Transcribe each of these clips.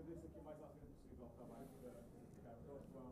estender isso aqui mais à frente possível, está bem? Pronto, João.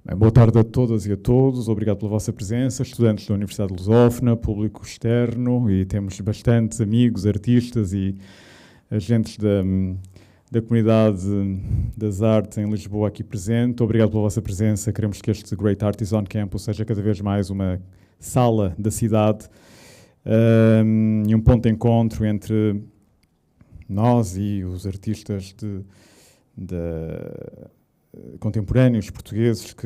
Bem, boa tarde a todas e a todos, obrigado pela vossa presença, estudantes da Universidade Lusófona, público externo, e temos bastantes amigos, artistas e agentes da comunidade das artes em Lisboa aqui presente. Obrigado pela vossa presença, queremos que este Great Artists on Campus seja cada vez mais uma sala da cidade e um ponto de encontro entre nós e os artistas contemporâneos portugueses que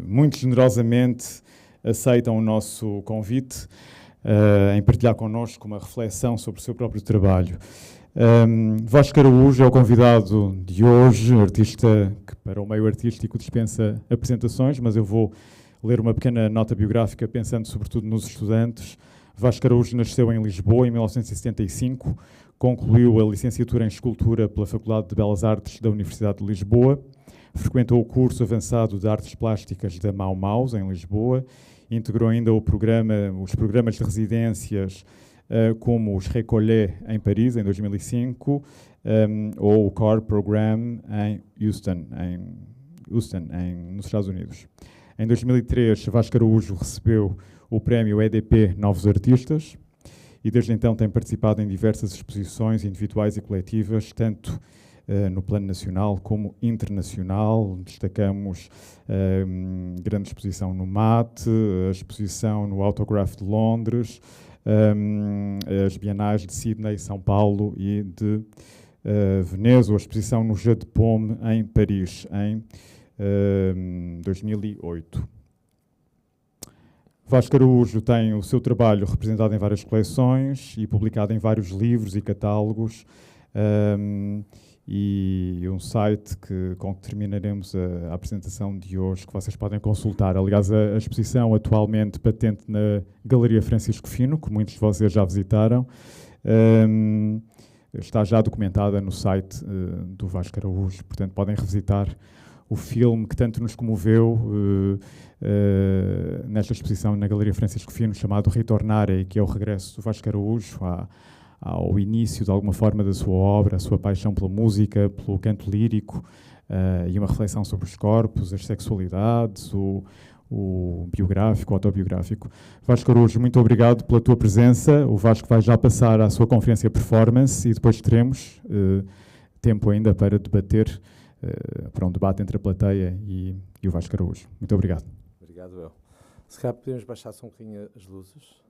muito generosamente aceitam o nosso convite em partilhar connosco uma reflexão sobre o seu próprio trabalho. Vasco Araújo é o convidado de hoje, artista que para o meio artístico dispensa apresentações, mas eu vou ler uma pequena nota biográfica pensando sobretudo nos estudantes. Vasco Araújo nasceu em Lisboa em 1975, concluiu a licenciatura em Escultura pela Faculdade de Belas Artes da Universidade de Lisboa, frequentou o curso avançado de Artes Plásticas da Mau Maus, em Lisboa, integrou ainda os programas de residências como os Récollets em Paris, em 2005, ou o Core Program em Houston, nos Estados Unidos. Em 2003, Vasco Araújo recebeu o prémio EDP Novos Artistas e desde então tem participado em diversas exposições individuais e coletivas, tanto no plano nacional como internacional. Destacamos a grande exposição no MAT, a exposição no Autograph de Londres, as bienais de Sydney, São Paulo e de Veneza, a exposição no Jeu de Paume em Paris, em 2008. Vasco Araújo tem o seu trabalho representado em várias coleções e publicado em vários livros e catálogos, e um site com que terminaremos a apresentação de hoje, que vocês podem consultar. Aliás, a exposição atualmente patente na Galeria Francisco Fino, que muitos de vocês já visitaram, está já documentada no site do Vasco Araújo, portanto podem revisitar o filme que tanto nos comoveu nesta exposição na Galeria Francisco Fino, chamado Ritornare, que é o regresso do Vasco Araújo ao início, de alguma forma, da sua obra, a sua paixão pela música, pelo canto lírico, e uma reflexão sobre os corpos, as sexualidades, o biográfico, o autobiográfico. Vasco Araújo, muito obrigado pela tua presença. O Vasco vai já passar à sua conferência performance e depois teremos tempo ainda para debater, para um debate entre a plateia e o Vasco Araújo. Muito obrigado. Obrigado, eu. Se calhar podemos baixar só um bocadinho as luzes.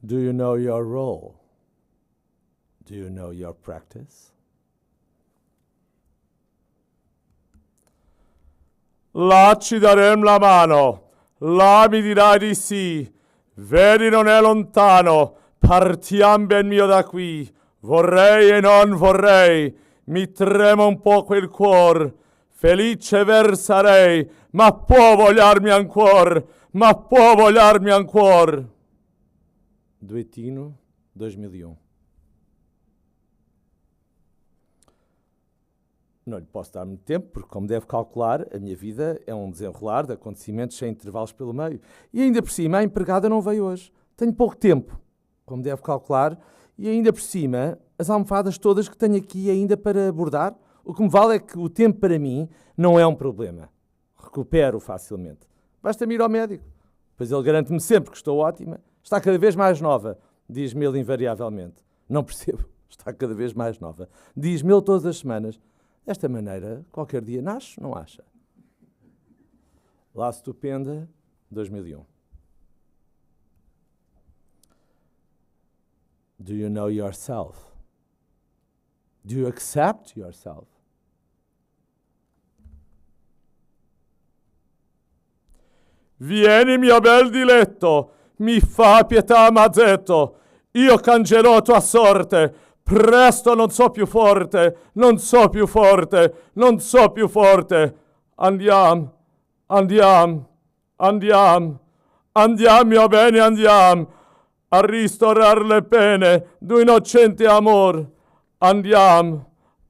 Do you know your role? Do you know your practice? Là ci darem la mano, là mi dirai di sì, vedi non è lontano, partiam ben mio da qui, vorrei e non vorrei, mi trema un poco il cuor, felice versarei, ma può vogliarmi ancor, ma può vogliarmi ancor. Duettino, 2001. Não lhe posso dar muito tempo, porque, como deve calcular, a minha vida é um desenrolar de acontecimentos sem intervalos pelo meio. E ainda por cima, a empregada não veio hoje. Tenho pouco tempo, como deve calcular, e ainda por cima, as almofadas todas que tenho aqui ainda para abordar. O que me vale é que o tempo para mim não é um problema. Recupero facilmente. Basta-me ir ao médico, pois ele garante-me sempre que estou ótima. Está cada vez mais nova, diz-me ele invariavelmente. Não percebo, está cada vez mais nova. Diz-me ele todas as semanas. Desta maneira, qualquer dia nasce, não acha? Lá Estupenda, 2001. Do you know yourself? Do you accept yourself? Vieni, mio bel diletto, mi fa pietà mazzetto, io cangerò tua sorte, presto non so più forte, non so più forte, non so più forte. Andiam, andiam, andiam, andiam, mio bene, andiam, a ristorar le pene d'un innocente amor. Andiam,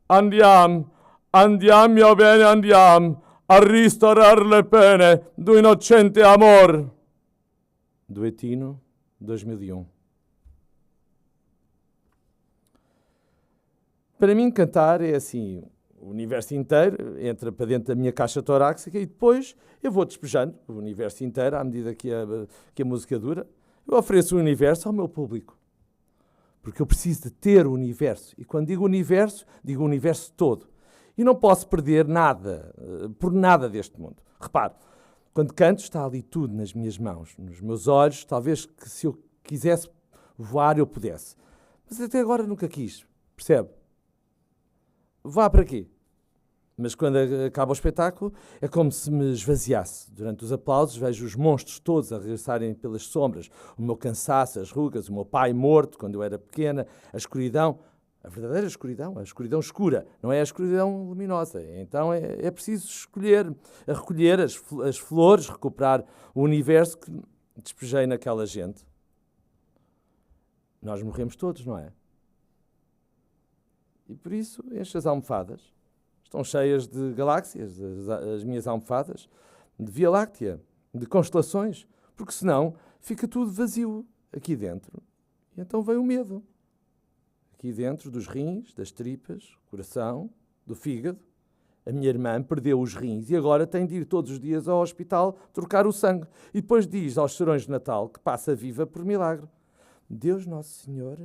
andiam, Andiamo, mio bene, andiamo a ristaurar le pene do inocente amor. Duetino, 2001. Para mim, cantar é assim, o universo inteiro entra para dentro da minha caixa torácica e depois eu vou despejando o universo inteiro à medida que a música dura. Eu ofereço o universo ao meu público. Porque eu preciso de ter o universo. E quando digo o universo todo. E não posso perder nada, por nada deste mundo. Repare, quando canto está ali tudo nas minhas mãos, nos meus olhos. Talvez que se eu quisesse voar eu pudesse. Mas até agora nunca quis, percebe? Vá para quê? Mas quando acaba o espetáculo é como se me esvaziasse. Durante os aplausos vejo os monstros todos a regressarem pelas sombras. O meu cansaço, as rugas, o meu pai morto quando eu era pequena, a escuridão, a verdadeira escuridão, a escuridão escura, não é a escuridão luminosa. Então é preciso escolher, a recolher as flores, recuperar o universo que despejei naquela gente. Nós morremos todos, não é? E por isso encho as almofadas. Estão cheias de galáxias, as minhas almofadas, de Via Láctea, de constelações, porque senão fica tudo vazio aqui dentro. E então vem o medo. Aqui dentro dos rins, das tripas, coração, do fígado. A minha irmã perdeu os rins e agora tem de ir todos os dias ao hospital trocar o sangue. E depois diz aos serões de Natal que passa viva por milagre. Deus Nosso Senhor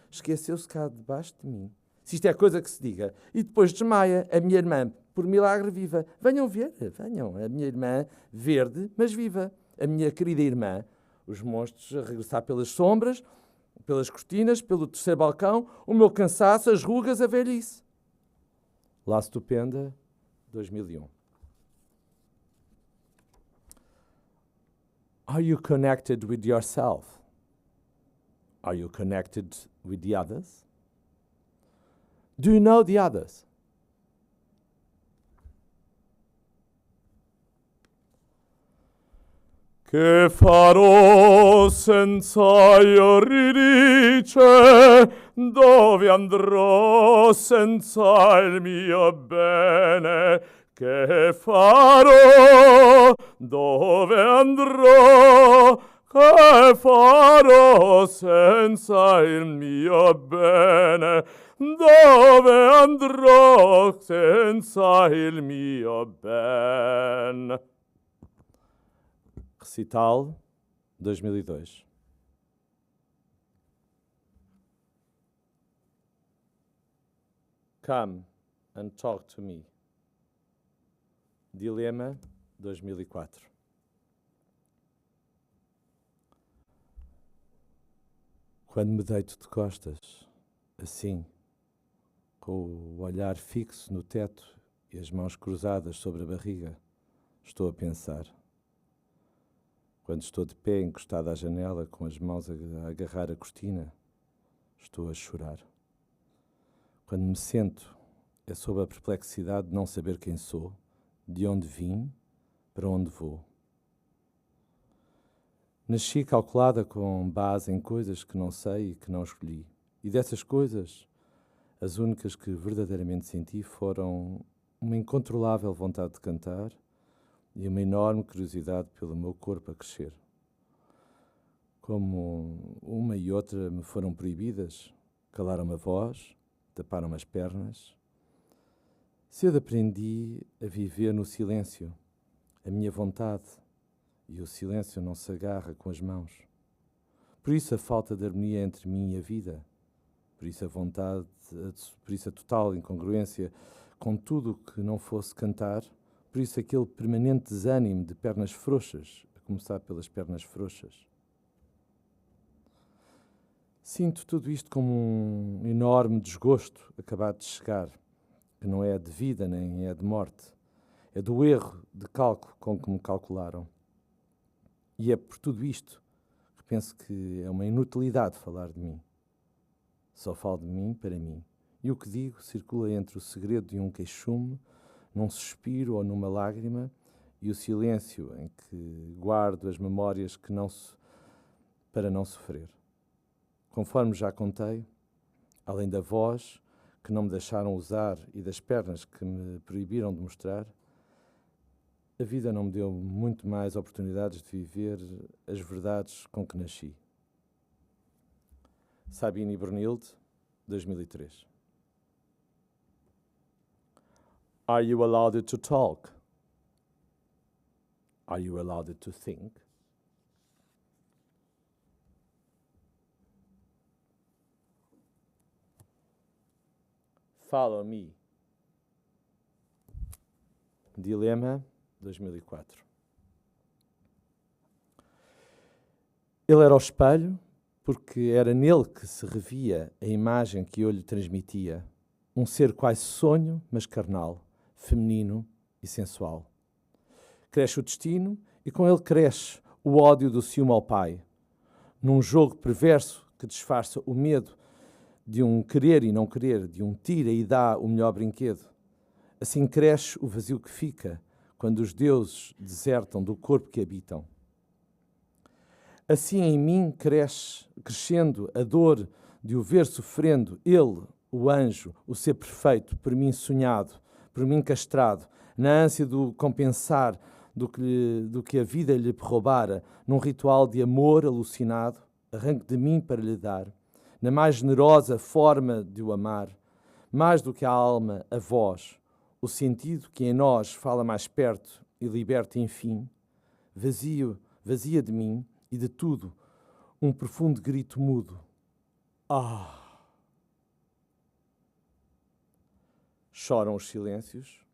esqueceu-se cá debaixo de mim. Se isto é coisa que se diga. E depois desmaia a minha irmã, por milagre viva. Venham ver, venham. A minha irmã, verde, mas viva. A minha querida irmã, os monstros a regressar pelas sombras, pelas cortinas, pelo terceiro balcão, o meu cansaço, as rugas, a velhice. La Stupenda, 2001. Are you connected with yourself? Are you connected with the others? Do you know the others? Che farò senza Euridice? Dove andrò senza il mio bene? Che farò? Dove andrò? Che farò senza il mio bene? Dove andrò senza il mio ben? Recital 2002. Come and talk to me. Dilema 2004. Quando me deito de costas, assim, com o olhar fixo no teto e as mãos cruzadas sobre a barriga, estou a pensar. Quando estou de pé encostado à janela, com as mãos a agarrar a cortina, estou a chorar. Quando me sento, é sob a perplexidade de não saber quem sou, de onde vim, para onde vou. Nasci calculada com base em coisas que não sei e que não escolhi. E dessas coisas, as únicas que verdadeiramente senti foram uma incontrolável vontade de cantar e uma enorme curiosidade pelo meu corpo a crescer. Como uma e outra me foram proibidas, calaram-me a voz, taparam-me as pernas. Cedo aprendi a viver no silêncio, a minha vontade, e o silêncio não se agarra com as mãos. Por isso a falta de harmonia entre mim e a vida, por isso a vontade, por isso a total incongruência com tudo o que não fosse cantar, por isso aquele permanente desânimo de pernas frouxas, a começar pelas pernas frouxas. Sinto tudo isto como um enorme desgosto acabado de chegar, que não é de vida nem é de morte, é do erro de cálculo com que me calcularam. E é por tudo isto que penso que é uma inutilidade falar de mim. Só falo de mim para mim. E o que digo circula entre o segredo de um queixume, num suspiro ou numa lágrima, e o silêncio em que guardo as memórias que para não sofrer. Conforme já contei, além da voz, que não me deixaram usar e das pernas que me proibiram de mostrar, a vida não me deu muito mais oportunidades de viver as verdades com que nasci. Sabine Brunilde, 2003. Are you allowed to talk? Are you allowed to think? Follow me. Dilema, 2004. Ele era o espelho porque era nele que se revia a imagem que eu lhe transmitia. Um ser quase sonho, mas carnal, feminino e sensual. Cresce o destino e com ele cresce o ódio do ciúme ao pai. Num jogo perverso que disfarça o medo de um querer e não querer, de um tira e dá o melhor brinquedo. Assim cresce o vazio que fica quando os deuses desertam do corpo que habitam. Assim em mim cresce, crescendo a dor de o ver sofrendo, ele, o anjo, o ser perfeito, por mim sonhado, por mim castrado, na ânsia do compensar do que a vida lhe roubara, num ritual de amor alucinado, arranque de mim para lhe dar, na mais generosa forma de o amar, mais do que a alma, a voz, o sentido que em nós fala mais perto e liberta enfim, vazia de mim e de tudo, um profundo grito mudo. Ah! Choram os silêncios,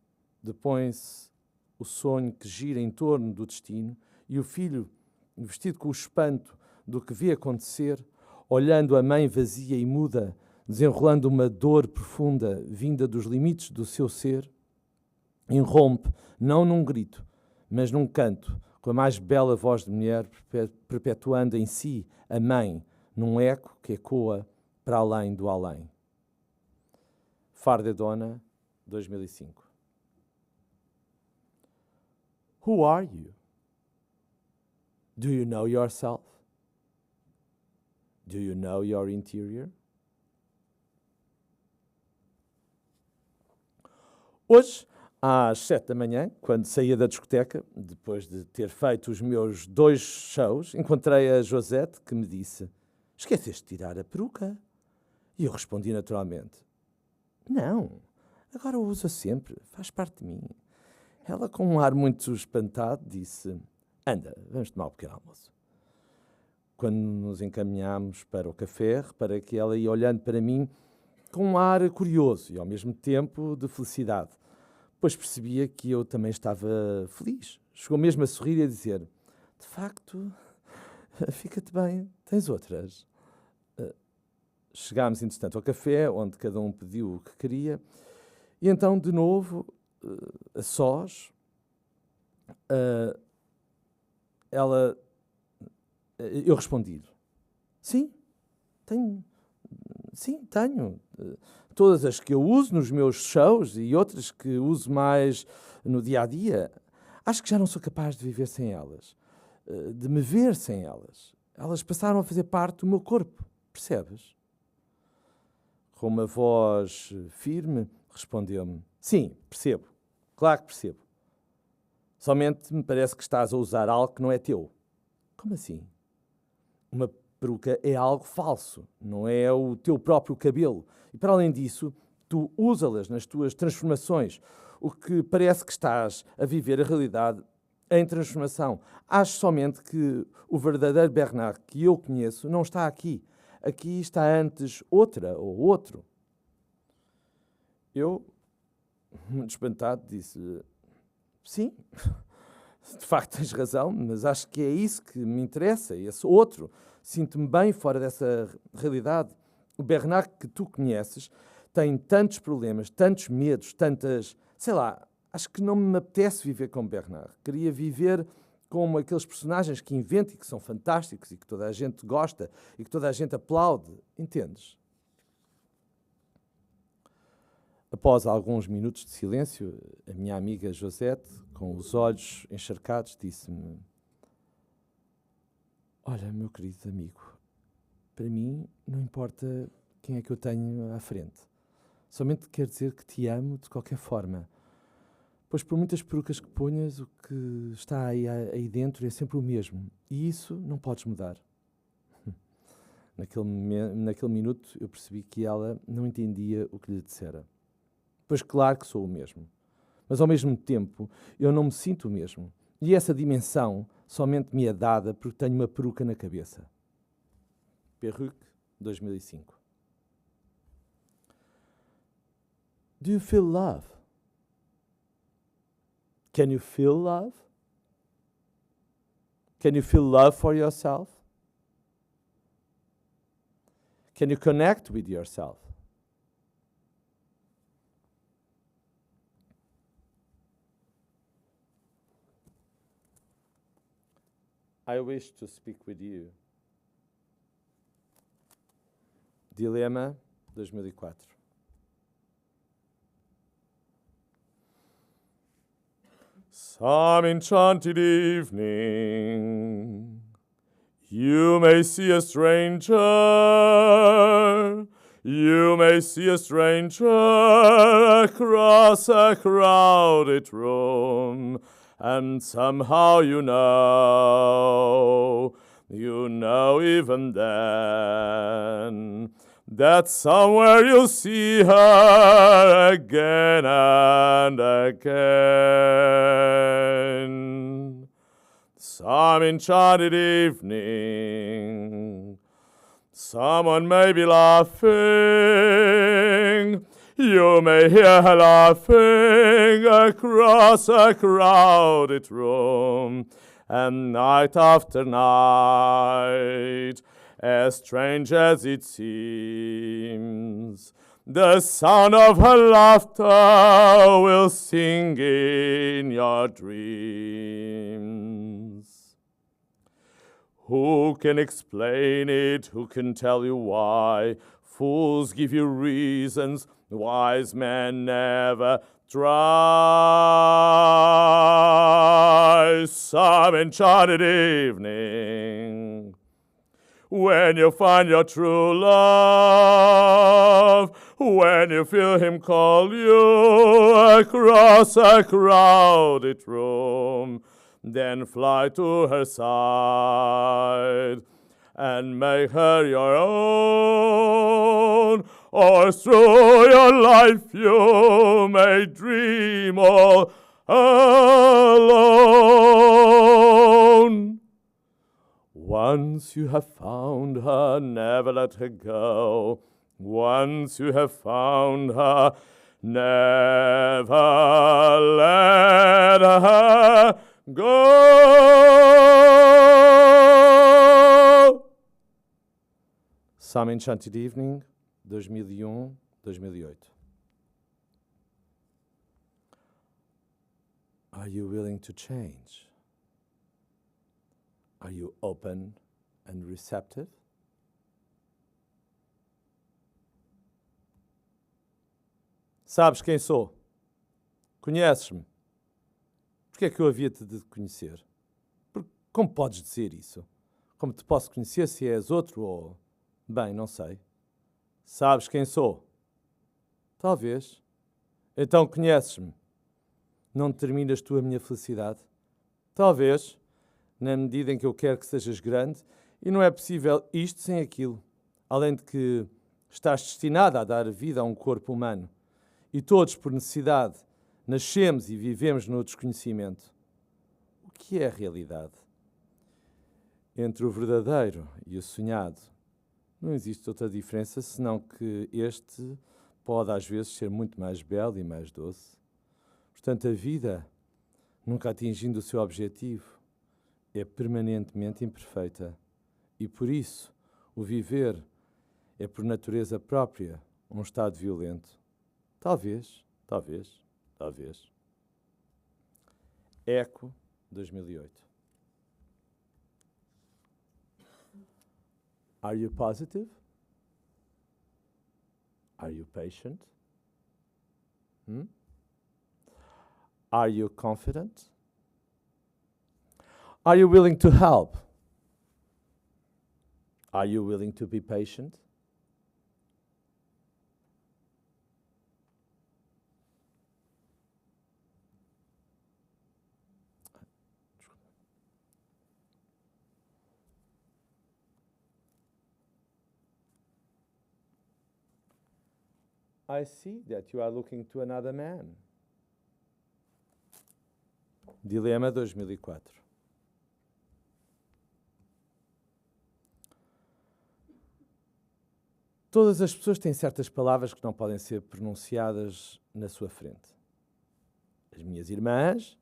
depõe-se o sonho que gira em torno do destino e o filho, vestido com o espanto do que vê acontecer, olhando a mãe vazia e muda, desenrolando uma dor profunda vinda dos limites do seu ser, irrompe, não num grito, mas num canto, com a mais bela voz de mulher, perpetuando em si a mãe, num eco que ecoa para além do além. Fardedona, 2005. Who are you? Do you know yourself? Do you know your interior? Hoje, às 7 da manhã, quando saía da discoteca, depois de ter feito os meus 2 shows, encontrei a Josette, que me disse: esqueceste de tirar a peruca? E eu respondi naturalmente: não, agora o uso sempre, faz parte de mim. Ela, com um ar muito espantado, disse: anda, vamos tomar um pequeno almoço. Quando nos encaminhámos para o café, reparei que ela ia olhando para mim com um ar curioso e, ao mesmo tempo, de felicidade, pois percebia que eu também estava feliz. Chegou mesmo a sorrir e a dizer: de facto, fica-te bem, tens outras. Chegámos, entretanto, ao café, onde cada um pediu o que queria, e então, de novo, a sós, eu respondi-lhe: sim, tenho. Todas as que eu uso nos meus shows e outras que uso mais no dia-a-dia, acho que já não sou capaz de viver sem elas, de me ver sem elas. Elas passaram a fazer parte do meu corpo, percebes? Com uma voz firme, respondeu-me: sim, percebo, claro que percebo. Somente me parece que estás a usar algo que não é teu. Como assim? Uma peruca é algo falso, não é o teu próprio cabelo. E para além disso, tu usa-las nas tuas transformações, o que parece que estás a viver a realidade em transformação. Acho somente que o verdadeiro Bernard que eu conheço não está aqui. Aqui está antes outra ou outro. Eu, muito espantado, disse: sim, de facto tens razão, mas acho que é isso que me interessa, esse outro. Sinto-me bem fora dessa realidade. O Bernard que tu conheces tem tantos problemas, tantos medos, tantas... Sei lá, acho que não me apetece viver como Bernard. Queria viver como aqueles personagens que invento e que são fantásticos e que toda a gente gosta e que toda a gente aplaude. Entendes? Após alguns minutos de silêncio, a minha amiga Josette, com os olhos encharcados, disse-me: olha, meu querido amigo, para mim não importa quem é que eu tenho à frente. Somente quer dizer que te amo de qualquer forma. Pois por muitas perucas que ponhas, o que está aí dentro é sempre o mesmo. E isso não podes mudar. Naquele minuto eu percebi que ela não entendia o que lhe dissera. Pois claro que sou o mesmo. Mas ao mesmo tempo eu não me sinto o mesmo. E essa dimensão somente me é dada porque tenho uma peruca na cabeça. Perruque, 2005. Do you feel love? Can you feel love? Can you feel love for yourself? Can you connect with yourself? I wish to speak with you. Dilema, 2004. Some enchanted evening, you may see a stranger, you may see a stranger across a crowded room, and somehow you know even then, that somewhere you'll see her again and again. Some enchanted evening, someone may be laughing, you may hear her laughing across a crowded room, and night after night, as strange as it seems, the sound of her laughter will sing in your dreams. Who can explain it? Who can tell you why? Fools give you reasons, wise men never try. Some enchanted evening, when you find your true love, when you feel him call you across a crowded room, then fly to her side and make her your own, or through your life you may dream all alone. Once you have found her, never let her go. Once you have found her, never let her go. Some Enchanted Evening, 2001-2008. Are you willing to change? Are you open and receptive? Sabes quem sou? Conheces-me? Porquê é que eu havia de te conhecer? Como podes dizer isso? Como te posso conhecer se és outro ou... Bem, não sei. Sabes quem sou? Talvez. Então conheces-me. Não determinas tu a minha felicidade? Talvez. Na medida em que eu quero que sejas grande, e não é possível isto sem aquilo. Além de que estás destinada a dar vida a um corpo humano. E todos, por necessidade, nascemos e vivemos no desconhecimento. O que é a realidade? Entre o verdadeiro e o sonhado, não existe outra diferença senão que este pode às vezes ser muito mais belo e mais doce. Portanto, a vida, nunca atingindo o seu objetivo, é permanentemente imperfeita. E por isso, o viver é por natureza própria um estado violento. Talvez. Eco, 2008. Are you positive? Are you patient? Are you confident? Are you willing to help? Are you willing to be patient? I see that you are looking to another man. Dilema 2004. Todas as pessoas têm certas palavras que não podem ser pronunciadas na sua frente. As minhas irmãs,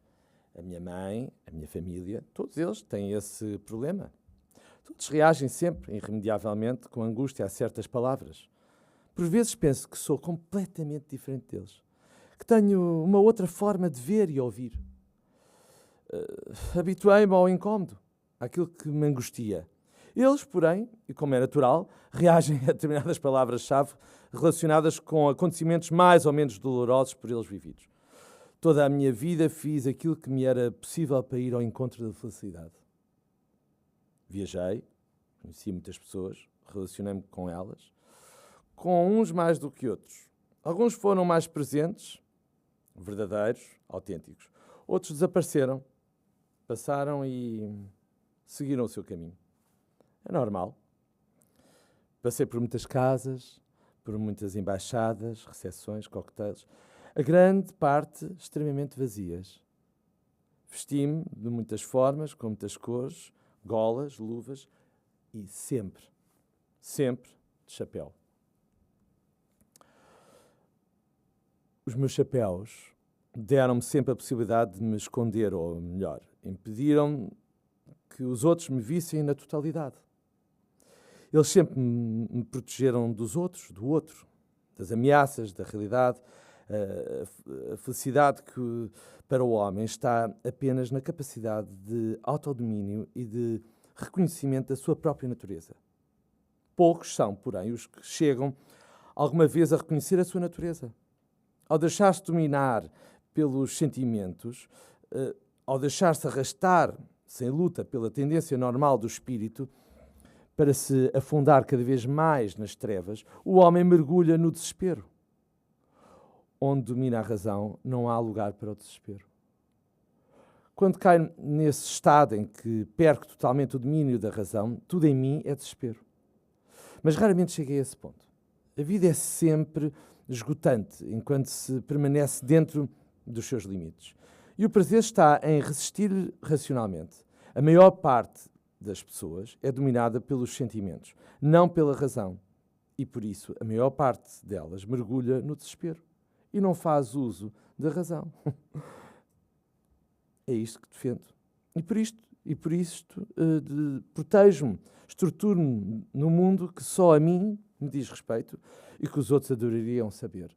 a minha mãe, a minha família, todos eles têm esse problema. Todos reagem sempre, irremediavelmente, com angústia a certas palavras. Por vezes penso que sou completamente diferente deles, que tenho uma outra forma de ver e ouvir. Habituei-me ao incómodo, àquilo que me angustia. Eles, porém, e como é natural, reagem a determinadas palavras-chave relacionadas com acontecimentos mais ou menos dolorosos por eles vividos. Toda a minha vida fiz aquilo que me era possível para ir ao encontro da felicidade. Viajei, conheci muitas pessoas, relacionei-me com elas, com uns mais do que outros. Alguns foram mais presentes, verdadeiros, autênticos. Outros desapareceram, passaram e seguiram o seu caminho. É normal. Passei por muitas casas, por muitas embaixadas, recepções, coquetéis, a grande parte extremamente vazias. Vesti-me de muitas formas, com muitas cores, golas, luvas e sempre de chapéu. Os meus chapéus deram-me sempre a possibilidade de me esconder, ou melhor, impediram que os outros me vissem na totalidade. Eles sempre me protegeram dos outros, do outro, das ameaças, da realidade. A felicidade que, para o homem, está apenas na capacidade de autodomínio e de reconhecimento da sua própria natureza. Poucos são, porém, os que chegam alguma vez a reconhecer a sua natureza. Ao deixar-se dominar pelos sentimentos, ao deixar-se arrastar, sem luta, pela tendência normal do espírito, para se afundar cada vez mais nas trevas, o homem mergulha no desespero. Onde domina a razão, não há lugar para o desespero. Quando caio nesse estado em que perco totalmente o domínio da razão, tudo em mim é desespero. Mas raramente cheguei a esse ponto. A vida é sempre esgotante, enquanto se permanece dentro dos seus limites. E o prazer está em resistir racionalmente. A maior parte das pessoas é dominada pelos sentimentos, não pela razão. E por isso, a maior parte delas mergulha no desespero e não faz uso da razão. É isto que defendo. E por isto protejo-me, estruturo-me no mundo que só a mim me diz respeito e que os outros adorariam saber.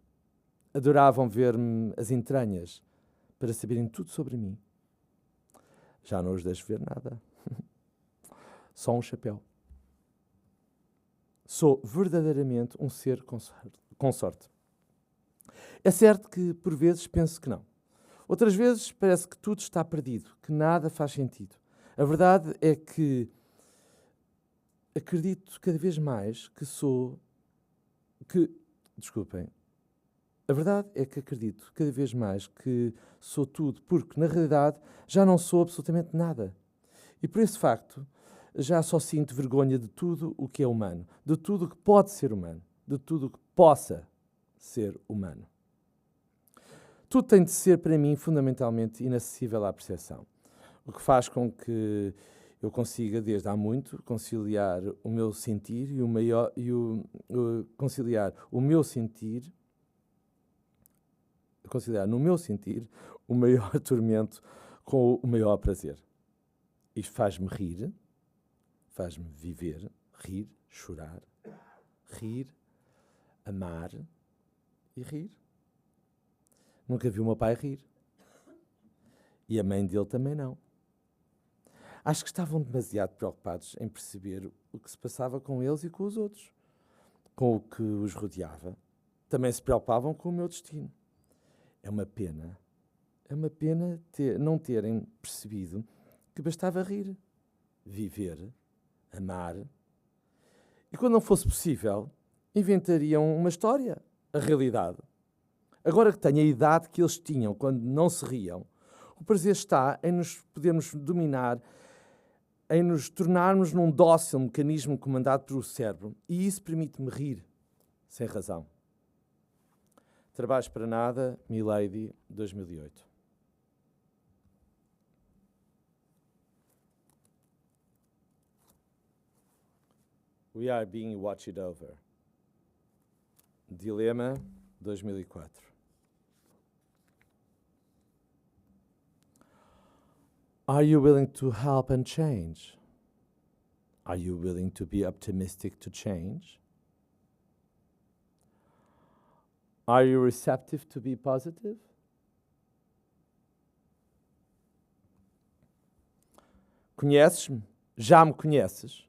Adoravam ver-me as entranhas para saberem tudo sobre mim. Já não os deixo ver nada. Só um chapéu. Sou verdadeiramente um ser com sorte. É certo que, por vezes, penso que não. Outras vezes, parece que tudo está perdido, que nada faz sentido. A verdade é que acredito cada vez mais que A verdade é que acredito cada vez mais que sou tudo, porque, na realidade, já não sou absolutamente nada. E por esse facto, já só sinto vergonha de tudo o que é humano, de tudo o que pode ser humano, de tudo o que possa ser humano. Tudo tem de ser, para mim, fundamentalmente inacessível à percepção, o que faz com que eu consiga, desde há muito, conciliar o meu sentir conciliar no meu sentir o maior tormento com o maior prazer. Isto faz-me rir, faz-me viver, rir, chorar, rir, amar e rir. Nunca vi o meu pai rir. E a mãe dele também não. Acho que estavam demasiado preocupados em perceber o que se passava com eles e com os outros, com o que os rodeava. Também se preocupavam com o meu destino. É uma pena não terem percebido que bastava rir, viver, amar. E quando não fosse possível, inventariam uma história, a realidade. Agora que tenho a idade que eles tinham quando não se riam, o prazer está em nos podermos dominar, em nos tornarmos num dócil mecanismo comandado pelo cérebro, e isso permite-me rir sem razão. Trabalhos para Nada, Milady, 2008. We Are Being Watched Over. Dilema, 2004. Are you willing to help and change? Are you willing to be optimistic to change? Are you receptive to be positive? Conheces-me? Já me conheces?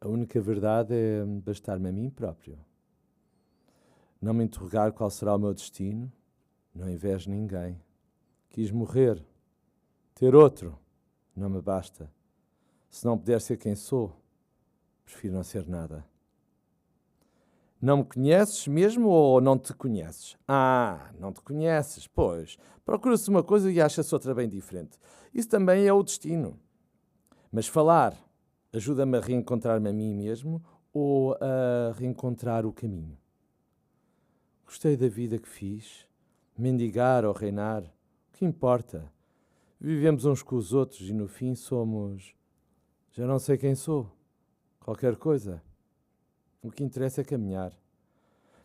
A única verdade é bastar-me a mim próprio. Não me interrogar qual será o meu destino, não invejo ninguém. Quis morrer, ter outro, não me basta. Se não puder ser quem sou, prefiro não ser nada. Não me conheces mesmo ou não te conheces? Ah, não te conheces, pois. Procura-se uma coisa e acha-se outra bem diferente. Isso também é o destino. Mas falar ajuda-me a reencontrar-me a mim mesmo ou a reencontrar o caminho? Gostei da vida que fiz. Mendigar ou reinar, o que importa? Vivemos uns com os outros e no fim somos... Já não sei quem sou. Qualquer coisa. O que interessa é caminhar.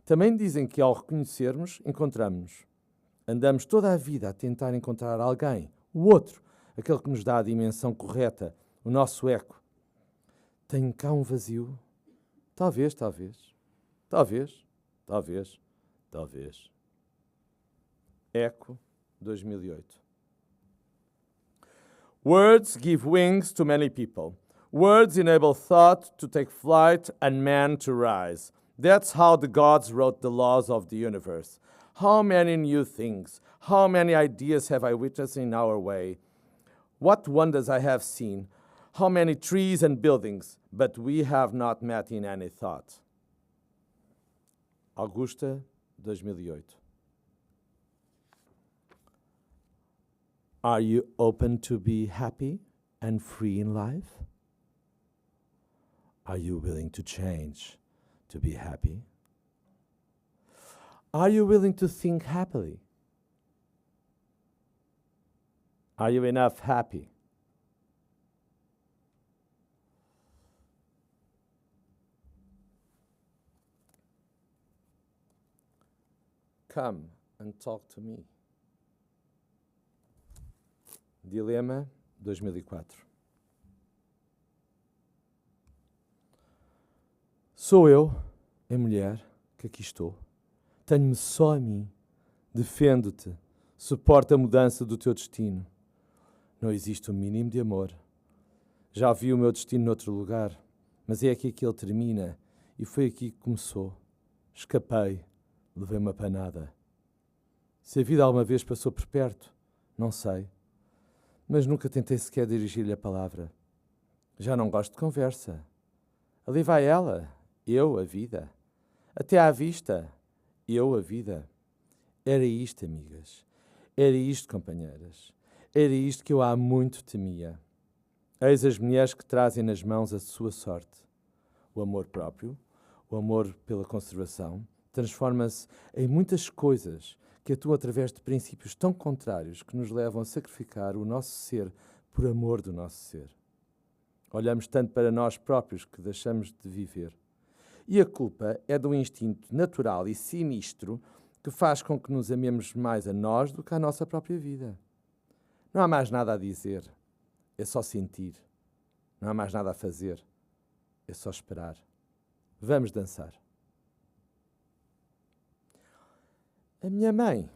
Também dizem que ao reconhecermos, encontramos-nos. Andamos toda a vida a tentar encontrar alguém, o outro, aquele que nos dá a dimensão correta, o nosso eco. Tenho cá um vazio? Talvez, talvez. Talvez, talvez, talvez. Eco, 2008. Words give wings to many people. Words enable thought to take flight and man to rise. That's how the gods wrote the laws of the universe. How many new things, how many ideas have I witnessed in our way? What wonders I have seen, how many trees and buildings, but we have not met in any thought. Augusta, 2008. Are you open to be happy and free in life? Are you willing to change to be happy? Are you willing to think happily? Are you enough happy? Come and talk to me. Dilema, 2004. Sou eu, a mulher, que aqui estou. Tenho-me só a mim. Defendo-te. Suporto a mudança do teu destino. Não existe o mínimo de amor. Já vi o meu destino noutro lugar, mas é aqui que ele termina e foi aqui que começou. Escapei, levei uma panada. Se a vida alguma vez passou por perto, não sei. Mas nunca tentei sequer dirigir-lhe a palavra. Já não gosto de conversa. Ali vai ela, eu, a vida. Até à vista, eu, a vida. Era isto, amigas. Era isto, companheiras. Era isto que eu há muito temia. Eis as mulheres que trazem nas mãos a sua sorte. O amor próprio, o amor pela conservação, transforma-se em muitas coisas que atuam através de princípios tão contrários que nos levam a sacrificar o nosso ser por amor do nosso ser. Olhamos tanto para nós próprios que deixamos de viver. E a culpa é do instinto natural e sinistro que faz com que nos amemos mais a nós do que à nossa própria vida. Não há mais nada a dizer, é só sentir. Não há mais nada a fazer, é só esperar. Vamos dançar. A minha mãe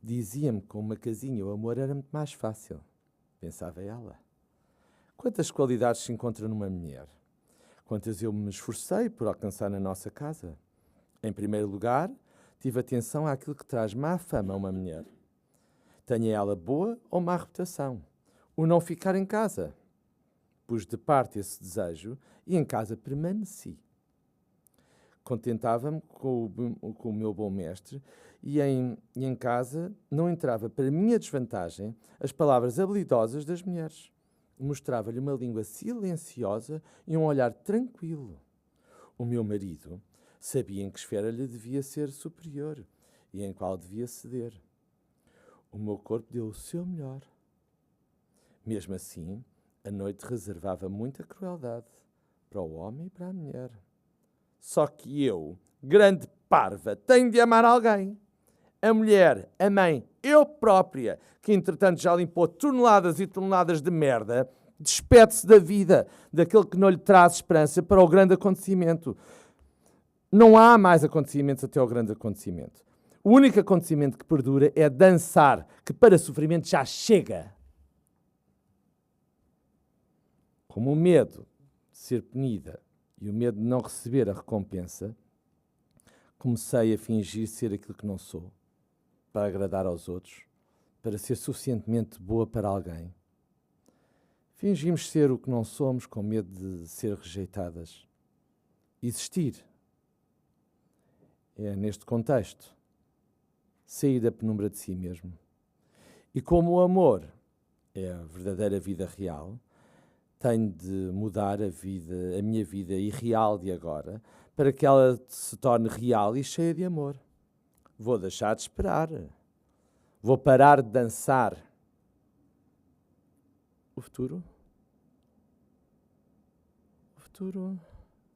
dizia-me que com uma casinha o amor era muito mais fácil, pensava ela. Quantas qualidades se encontram numa mulher? Quantas eu me esforcei por alcançar na nossa casa? Em primeiro lugar, tive atenção àquilo que traz má fama a uma mulher. Tenha ela boa ou má reputação. O não ficar em casa. Pus de parte esse desejo e em casa permaneci. Contentava-me com o meu bom mestre e em casa não entrava para minha desvantagem as palavras habilidosas das mulheres. Mostrava-lhe uma língua silenciosa e um olhar tranquilo. O meu marido sabia em que esfera lhe devia ser superior e em qual devia ceder. O meu corpo deu o seu melhor. Mesmo assim, a noite reservava muita crueldade para o homem e para a mulher. Só que eu, grande parva, tenho de amar alguém. A mulher, a mãe, eu própria, que entretanto já limpou toneladas e toneladas de merda, despede-se da vida, daquele que não lhe traz esperança para o grande acontecimento. Não há mais acontecimentos até ao grande acontecimento. O único acontecimento que perdura é dançar, que para sofrimento já chega. Como o medo de ser punida e o medo de não receber a recompensa, comecei a fingir ser aquilo que não sou, para agradar aos outros, para ser suficientemente boa para alguém. Fingimos ser o que não somos com medo de ser rejeitadas. Existir é, neste contexto, sair da penumbra de si mesmo. E como o amor é a verdadeira vida real, tenho de mudar a minha vida irreal de agora, para que ela se torne real e cheia de amor. Vou deixar de esperar. Vou parar de dançar. O futuro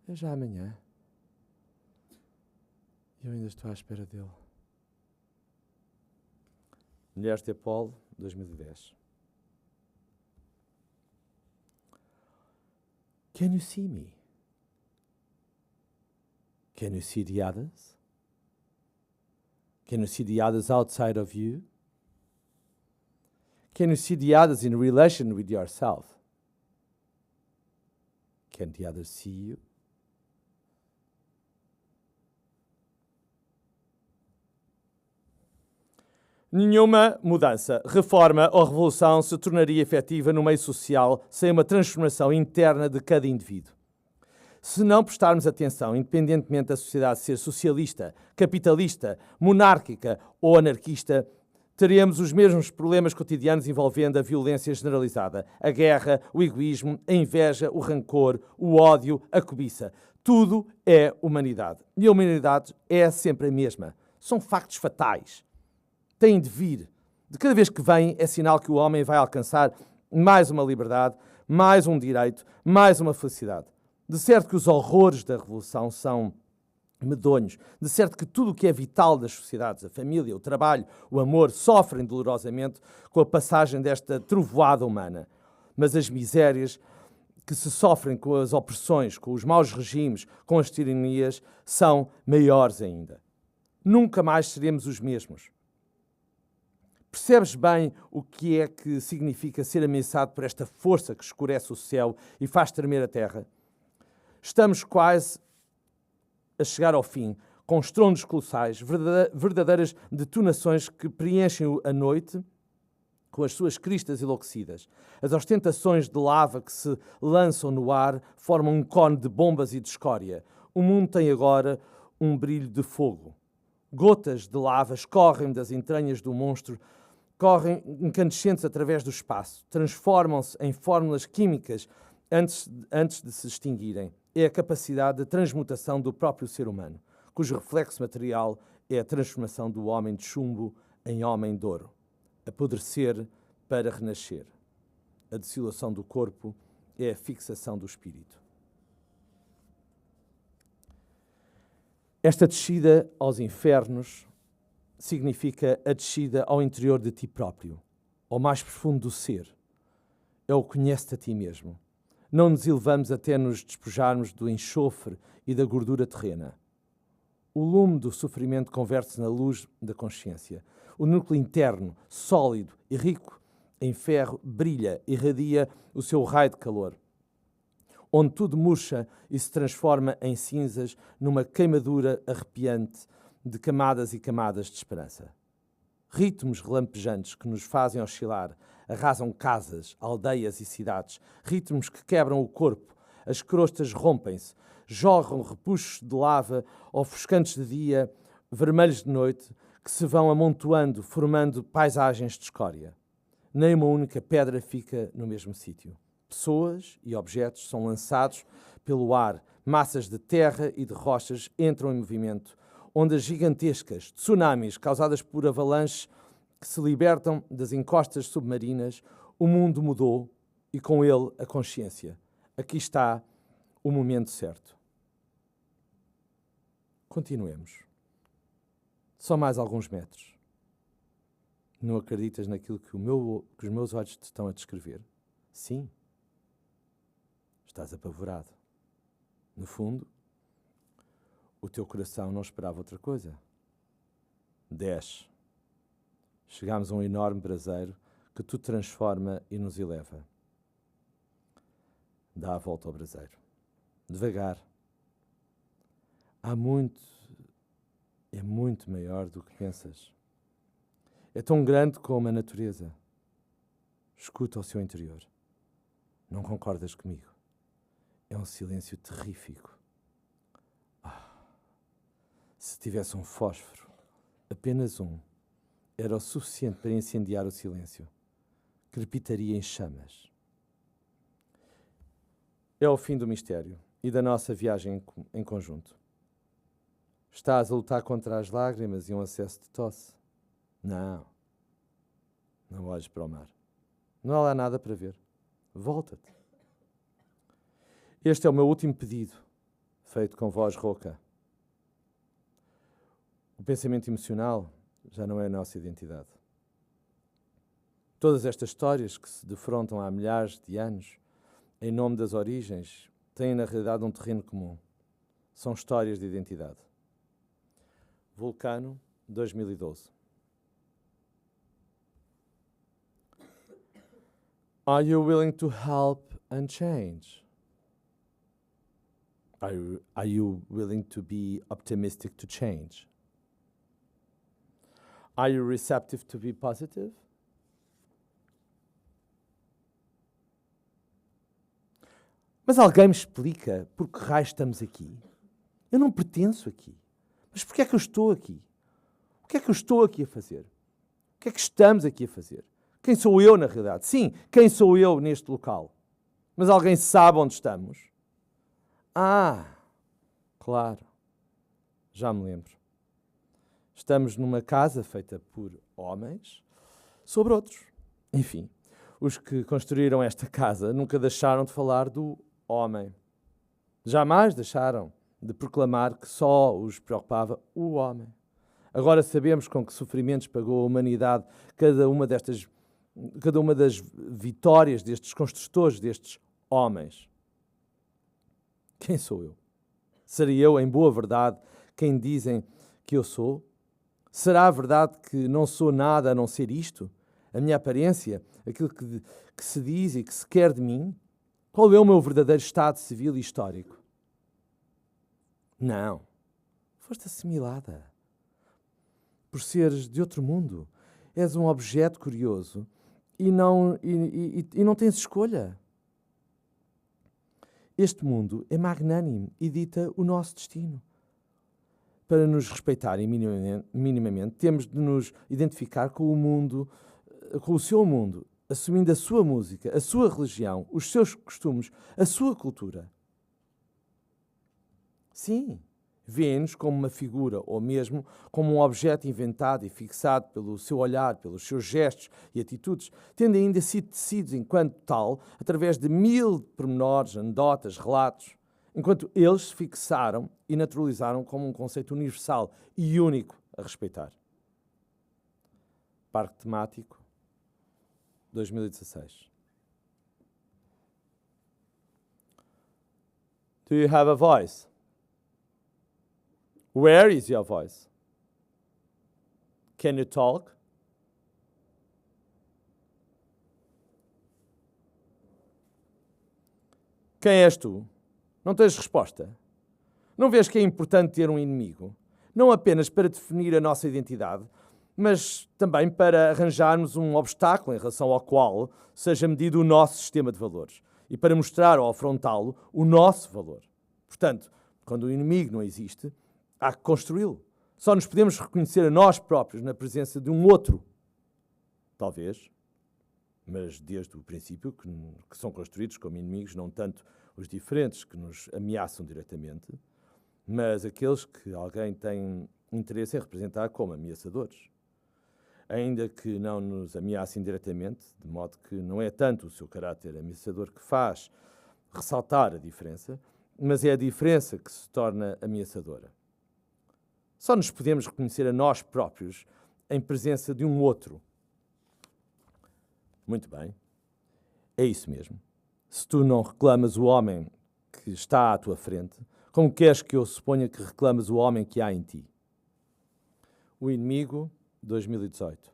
é já amanhã. E eu ainda estou à espera dele. Mulheres de Apolo, 2010. Can you see me? Can you see the others? Can you see the others outside of you? Can you see the others in relation with yourself? Can the others see you? Nenhuma mudança, reforma ou revolução se tornaria efetiva no meio social sem uma transformação interna de cada indivíduo. Se não prestarmos atenção, independentemente da sociedade ser socialista, capitalista, monárquica ou anarquista, teremos os mesmos problemas cotidianos envolvendo a violência generalizada, a guerra, o egoísmo, a inveja, o rancor, o ódio, a cobiça. Tudo é humanidade. E a humanidade é sempre a mesma. São factos fatais. Têm de vir. De cada vez que vêm, é sinal que o homem vai alcançar mais uma liberdade, mais um direito, mais uma felicidade. De certo que os horrores da revolução são medonhos. De certo que tudo o que é vital das sociedades, a família, o trabalho, o amor, sofrem dolorosamente com a passagem desta trovoada humana. Mas as misérias que se sofrem com as opressões, com os maus regimes, com as tiranias, são maiores ainda. Nunca mais seremos os mesmos. Percebes bem o que é que significa ser ameaçado por esta força que escurece o céu e faz tremer a terra? Estamos quase a chegar ao fim, com estrondos colossais, verdadeiras detonações que preenchem a noite com as suas cristas enlouquecidas. As ostentações de lava que se lançam no ar formam um cone de bombas e de escória. O mundo tem agora um brilho de fogo. Gotas de lava escorrem das entranhas do monstro, correm incandescentes através do espaço, transformam-se em fórmulas químicas antes de se extinguirem. É a capacidade de transmutação do próprio ser humano, cujo reflexo material é a transformação do homem de chumbo em homem de ouro. Apodrecer para renascer. A dissolução do corpo é a fixação do espírito. Esta descida aos infernos significa a descida ao interior de ti próprio, ao mais profundo do ser. É o conhece-te a ti mesmo. Não nos elevamos até nos despojarmos do enxofre e da gordura terrena. O lume do sofrimento converte-se na luz da consciência. O núcleo interno, sólido e rico em ferro, brilha, irradia o seu raio de calor, onde tudo murcha e se transforma em cinzas numa queimadura arrepiante de camadas e camadas de esperança. Ritmos relampejantes que nos fazem oscilar, arrasam casas, aldeias e cidades, ritmos que quebram o corpo, as crostas rompem-se, jorram repuxos de lava, ofuscantes de dia, vermelhos de noite, que se vão amontoando, formando paisagens de escória. Nem uma única pedra fica no mesmo sítio. Pessoas e objetos são lançados pelo ar, massas de terra e de rochas entram em movimento, ondas gigantescas, tsunamis causadas por avalanches que se libertam das encostas submarinas, o mundo mudou e com ele a consciência. Aqui está o momento certo. Continuemos. Só mais alguns metros. Não acreditas naquilo que os meus olhos te estão a descrever? Sim. Estás apavorado. No fundo, o teu coração não esperava outra coisa. Desce. Chegámos a um enorme braseiro que tudo transforma e nos eleva. Dá a volta ao braseiro. Devagar. É muito maior do que pensas. É tão grande como a natureza. Escuta o seu interior. Não concordas comigo? É um silêncio terrífico. Se tivesse um fósforo, apenas um, era o suficiente para incendiar o silêncio. Crepitaria em chamas. É o fim do mistério e da nossa viagem em conjunto. Estás a lutar contra as lágrimas e um acesso de tosse. Não olhes para o mar. Não há lá nada para ver. Volta-te. Este é o meu último pedido, feito com voz rouca. O pensamento emocional já não é a nossa identidade. Todas estas histórias que se defrontam há milhares de anos, em nome das origens, têm na realidade um terreno comum. São histórias de identidade. Vulcano, 2012. Are you willing to help and change? Are you willing to be optimistic to change? Are you receptive to be positive? Mas alguém me explica por que raio estamos aqui? Eu não pertenço aqui. Mas porquê é que eu estou aqui? O que é que eu estou aqui a fazer? O que é que estamos aqui a fazer? Quem sou eu, na realidade? Sim, quem sou eu neste local? Mas alguém sabe onde estamos? Claro. Já me lembro. Estamos numa casa feita por homens sobre outros. Enfim, os que construíram esta casa nunca deixaram de falar do homem. Jamais deixaram de proclamar que só os preocupava o homem. Agora sabemos com que sofrimentos pagou a humanidade cada uma das vitórias destes construtores, destes homens. Quem sou eu? Seria eu, em boa verdade, quem dizem que eu sou? Será a verdade que não sou nada a não ser isto? A minha aparência? Aquilo que se diz e que se quer de mim? Qual é o meu verdadeiro estado civil e histórico? Não. Foste assimilada. Por seres de outro mundo. És um objeto curioso e não tens escolha. Este mundo é magnânime e dita o nosso destino. Para nos respeitarem minimamente, temos de nos identificar com o mundo, com o seu mundo, assumindo a sua música, a sua religião, os seus costumes, a sua cultura. Sim, vê-nos como uma figura ou mesmo como um objeto inventado e fixado pelo seu olhar, pelos seus gestos e atitudes, tendo ainda sido tecidos enquanto tal, através de 1000 pormenores, anedotas, relatos, enquanto eles se fixaram e naturalizaram como um conceito universal e único a respeitar. Parque temático, 2016. Do you have a voice? Where is your voice? Can you talk? Quem és tu? Não tens resposta? Não vês que é importante ter um inimigo? Não apenas para definir a nossa identidade, mas também para arranjarmos um obstáculo em relação ao qual seja medido o nosso sistema de valores e para mostrar ao afrontá-lo o nosso valor. Portanto, quando o inimigo não existe, há que construí-lo. Só nos podemos reconhecer a nós próprios na presença de um outro. Talvez, mas desde o princípio que são construídos como inimigos, não tanto os diferentes que nos ameaçam diretamente, mas aqueles que alguém tem interesse em representar como ameaçadores. Ainda que não nos ameacem diretamente, de modo que não é tanto o seu caráter ameaçador que faz ressaltar a diferença, mas é a diferença que se torna ameaçadora. Só nos podemos reconhecer a nós próprios em presença de um outro. Muito bem, é isso mesmo. Se tu não reclamas o homem que está à tua frente, como queres que eu suponha que reclamas o homem que há em ti? O Inimigo, 2018.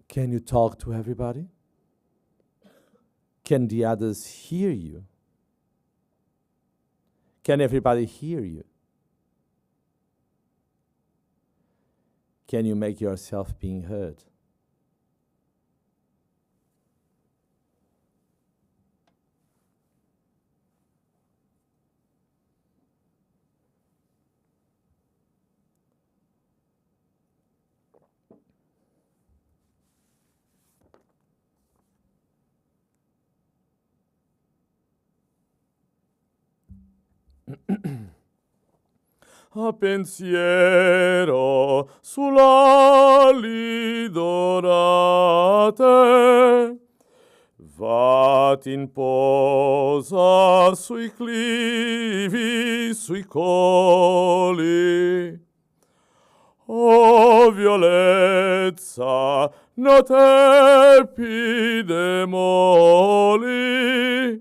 Can you talk to everybody? Can the others hear you? Can everybody hear you? Can you make yourself being heard? A pensiero sull'ali dorate vat in posa sui clivi, sui colli. O violezza no tepide moli,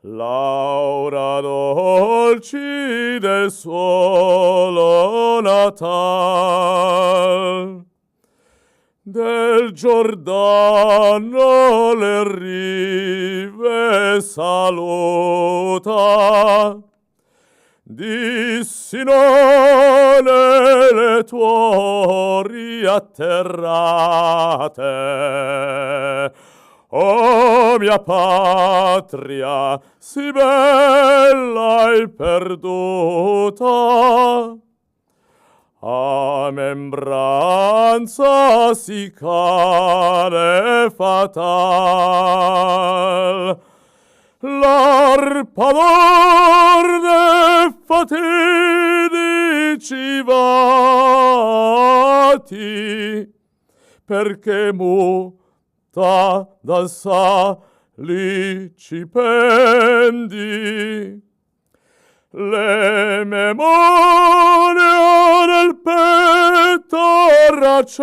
Laura dolci del suolo natal, del Giordano le rive saluta, di Sinone le tuori atterrate. O mia patria, si bella e perduta, a membranza si care fatal, l'arpador de fatidici vati, perché dal salicipendi, le memorie del petto raccendi,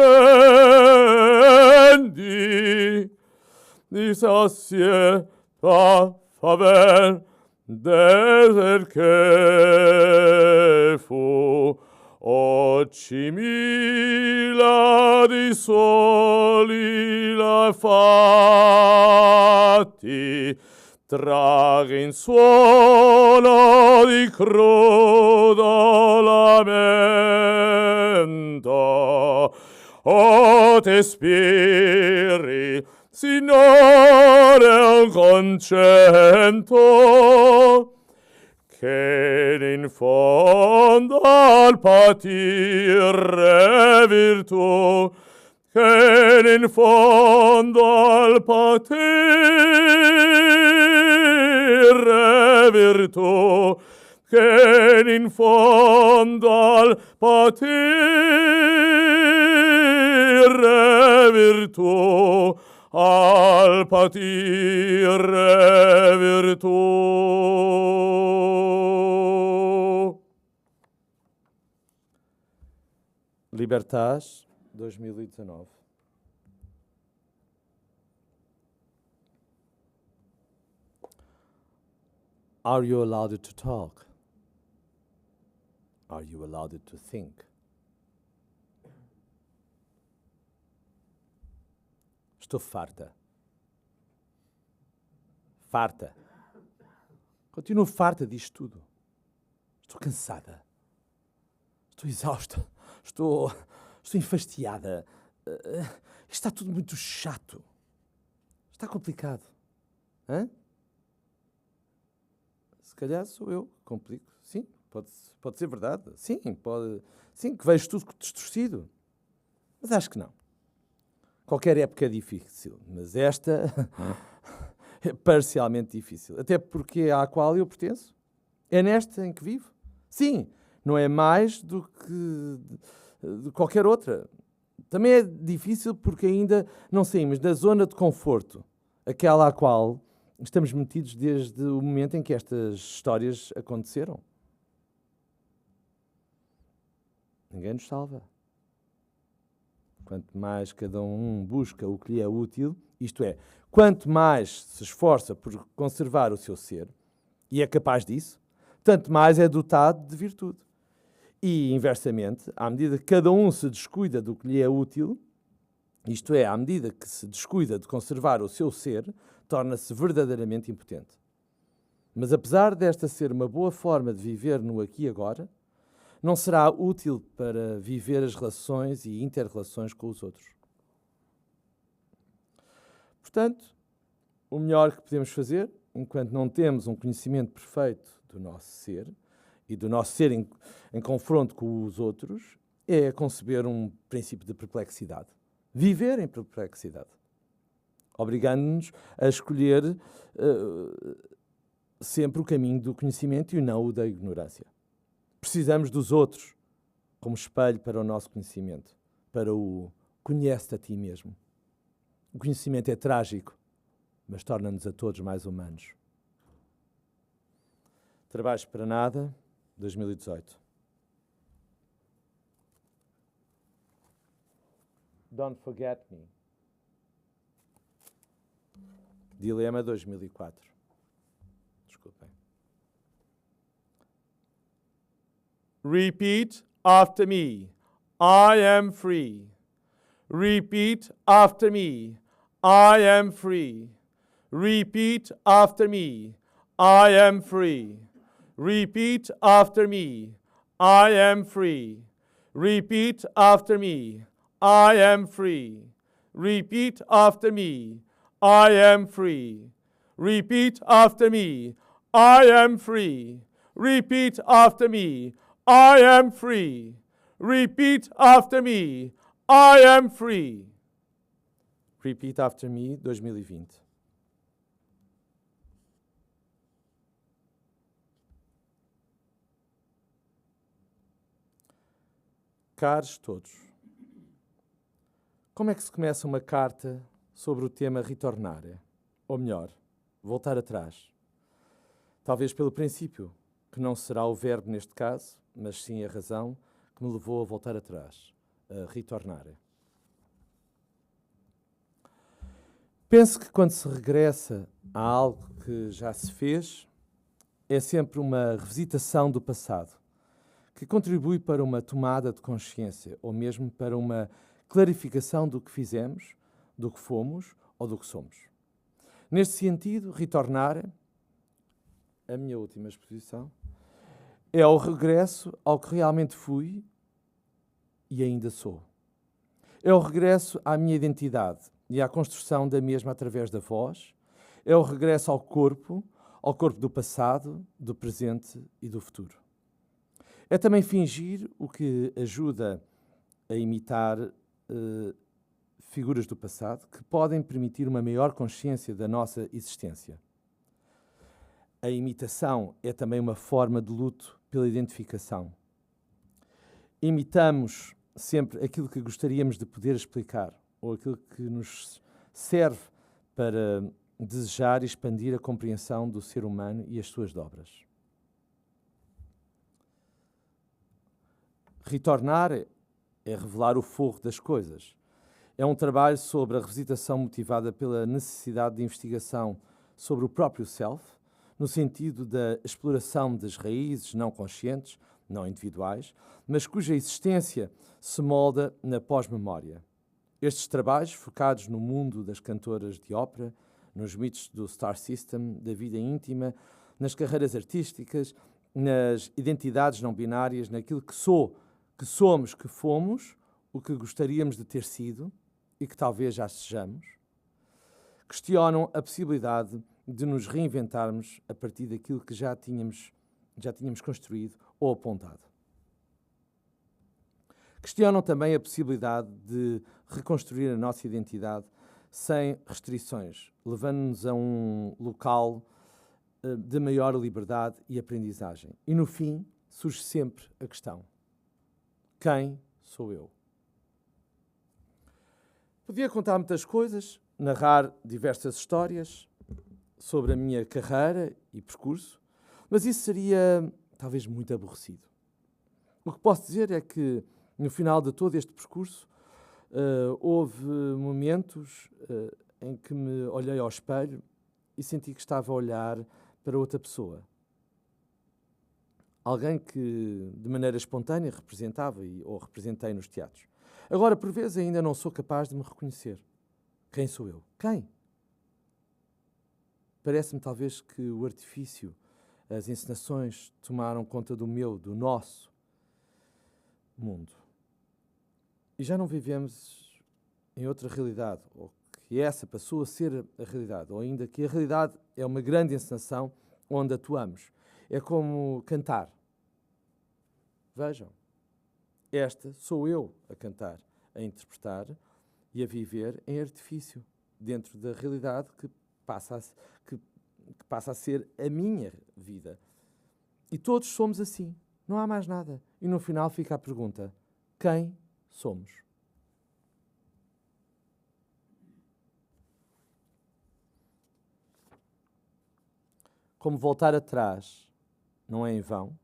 di sazietà favel del che fu. 8.000 di soli la fatti, traghi in suono di crudo lamento. O te spiri, Signore, un concento, che in fondo al patire virtù, che in fondo al patire virtù, che in fondo al patire virtù, al patire virtù. Libertas, 2019. Are you allowed to talk? Are you allowed to think? Estou farta. Farta. Continuo farta disto tudo. Estou cansada. Estou exausta. Estou enfastiada. Está tudo muito chato. Está complicado. Hã? Se calhar sou eu que complico. Sim, pode ser verdade. Sim, sim, que vejo tudo distorcido. Mas acho que não. Qualquer época é difícil, mas esta é parcialmente difícil. Até porque à qual eu pertenço. É nesta em que vivo? Sim, não é mais do que de qualquer outra. Também é difícil porque ainda não saímos da zona de conforto, aquela à qual estamos metidos desde o momento em que estas histórias aconteceram. Ninguém nos salva. Quanto mais cada um busca o que lhe é útil, isto é, quanto mais se esforça por conservar o seu ser, e é capaz disso, tanto mais é dotado de virtude. E, inversamente, à medida que cada um se descuida do que lhe é útil, isto é, à medida que se descuida de conservar o seu ser, torna-se verdadeiramente impotente. Mas apesar desta ser uma boa forma de viver no aqui e agora, não será útil para viver as relações e inter-relações com os outros. Portanto, o melhor que podemos fazer, enquanto não temos um conhecimento perfeito do nosso ser e do nosso ser em confronto com os outros, é conceber um princípio de perplexidade. Viver em perplexidade. Obrigando-nos a escolher sempre o caminho do conhecimento e não o da ignorância. Precisamos dos outros como espelho para o nosso conhecimento, para o conhece-te a ti mesmo. O conhecimento é trágico, mas torna-nos a todos mais humanos. Trabalhos para Nada, 2018. Don't Forget Me. Dilema, 2004. Desculpem. Repeat after me. I am free. Repeat after me. I am free. Repeat after me. I am free. Repeat after me. I am free. Repeat after me. I am free. Repeat after me. I am free. Repeat after me. I am free. Repeat after me. I am free. Repeat after me. I am free. Repeat after me, 2020. Caros todos, como é que se começa uma carta sobre o tema ritornare? Ou melhor, voltar atrás. Talvez pelo princípio, que não será o verbo neste caso, mas sim a razão que me levou a voltar atrás, a ritornare. Penso que quando se regressa a algo que já se fez, é sempre uma revisitação do passado, que contribui para uma tomada de consciência, ou mesmo para uma clarificação do que fizemos, do que fomos ou do que somos. Neste sentido, ritornare, a minha última exposição, é o regresso ao que realmente fui e ainda sou. É o regresso à minha identidade e à construção da mesma através da voz. É o regresso ao corpo do passado, do presente e do futuro. É também fingir, o que ajuda a imitar figuras do passado que podem permitir uma maior consciência da nossa existência. A imitação é também uma forma de luto pela identificação. Imitamos sempre aquilo que gostaríamos de poder explicar ou aquilo que nos serve para desejar e expandir a compreensão do ser humano e as suas dobras. Ritornar é revelar o fogo das coisas. É um trabalho sobre a revisitação motivada pela necessidade de investigação sobre o próprio self, no sentido da exploração das raízes não conscientes, não individuais, mas cuja existência se molda na pós-memória. Estes trabalhos, focados no mundo das cantoras de ópera, nos mitos do Star System, da vida íntima, nas carreiras artísticas, nas identidades não binárias, naquilo que sou, que somos, que fomos, o que gostaríamos de ter sido e que talvez já sejamos, questionam a possibilidade de nos reinventarmos a partir daquilo que já tínhamos construído ou apontado. Questionam também a possibilidade de reconstruir a nossa identidade sem restrições, levando-nos a um local de maior liberdade e aprendizagem. E no fim surge sempre a questão: quem sou eu? Podia contar muitas coisas, narrar diversas histórias sobre a minha carreira e percurso, mas isso seria talvez muito aborrecido. O que posso dizer é que no final de todo este percurso houve momentos em que me olhei ao espelho e senti que estava a olhar para outra pessoa. Alguém que, de maneira espontânea, representava ou representei nos teatros. Agora, por vezes, ainda não sou capaz de me reconhecer. Quem sou eu? Quem? Parece-me, talvez, que o artifício, as encenações tomaram conta do nosso mundo. E já não vivemos em outra realidade, ou que essa passou a ser a realidade, ou ainda que a realidade é uma grande encenação onde atuamos. É como cantar. Vejam, esta sou eu a cantar, a interpretar e a viver em artifício, dentro da realidade que passa a ser a minha vida. E todos somos assim, não há mais nada. E no final fica a pergunta: quem somos? Como voltar atrás não é em vão,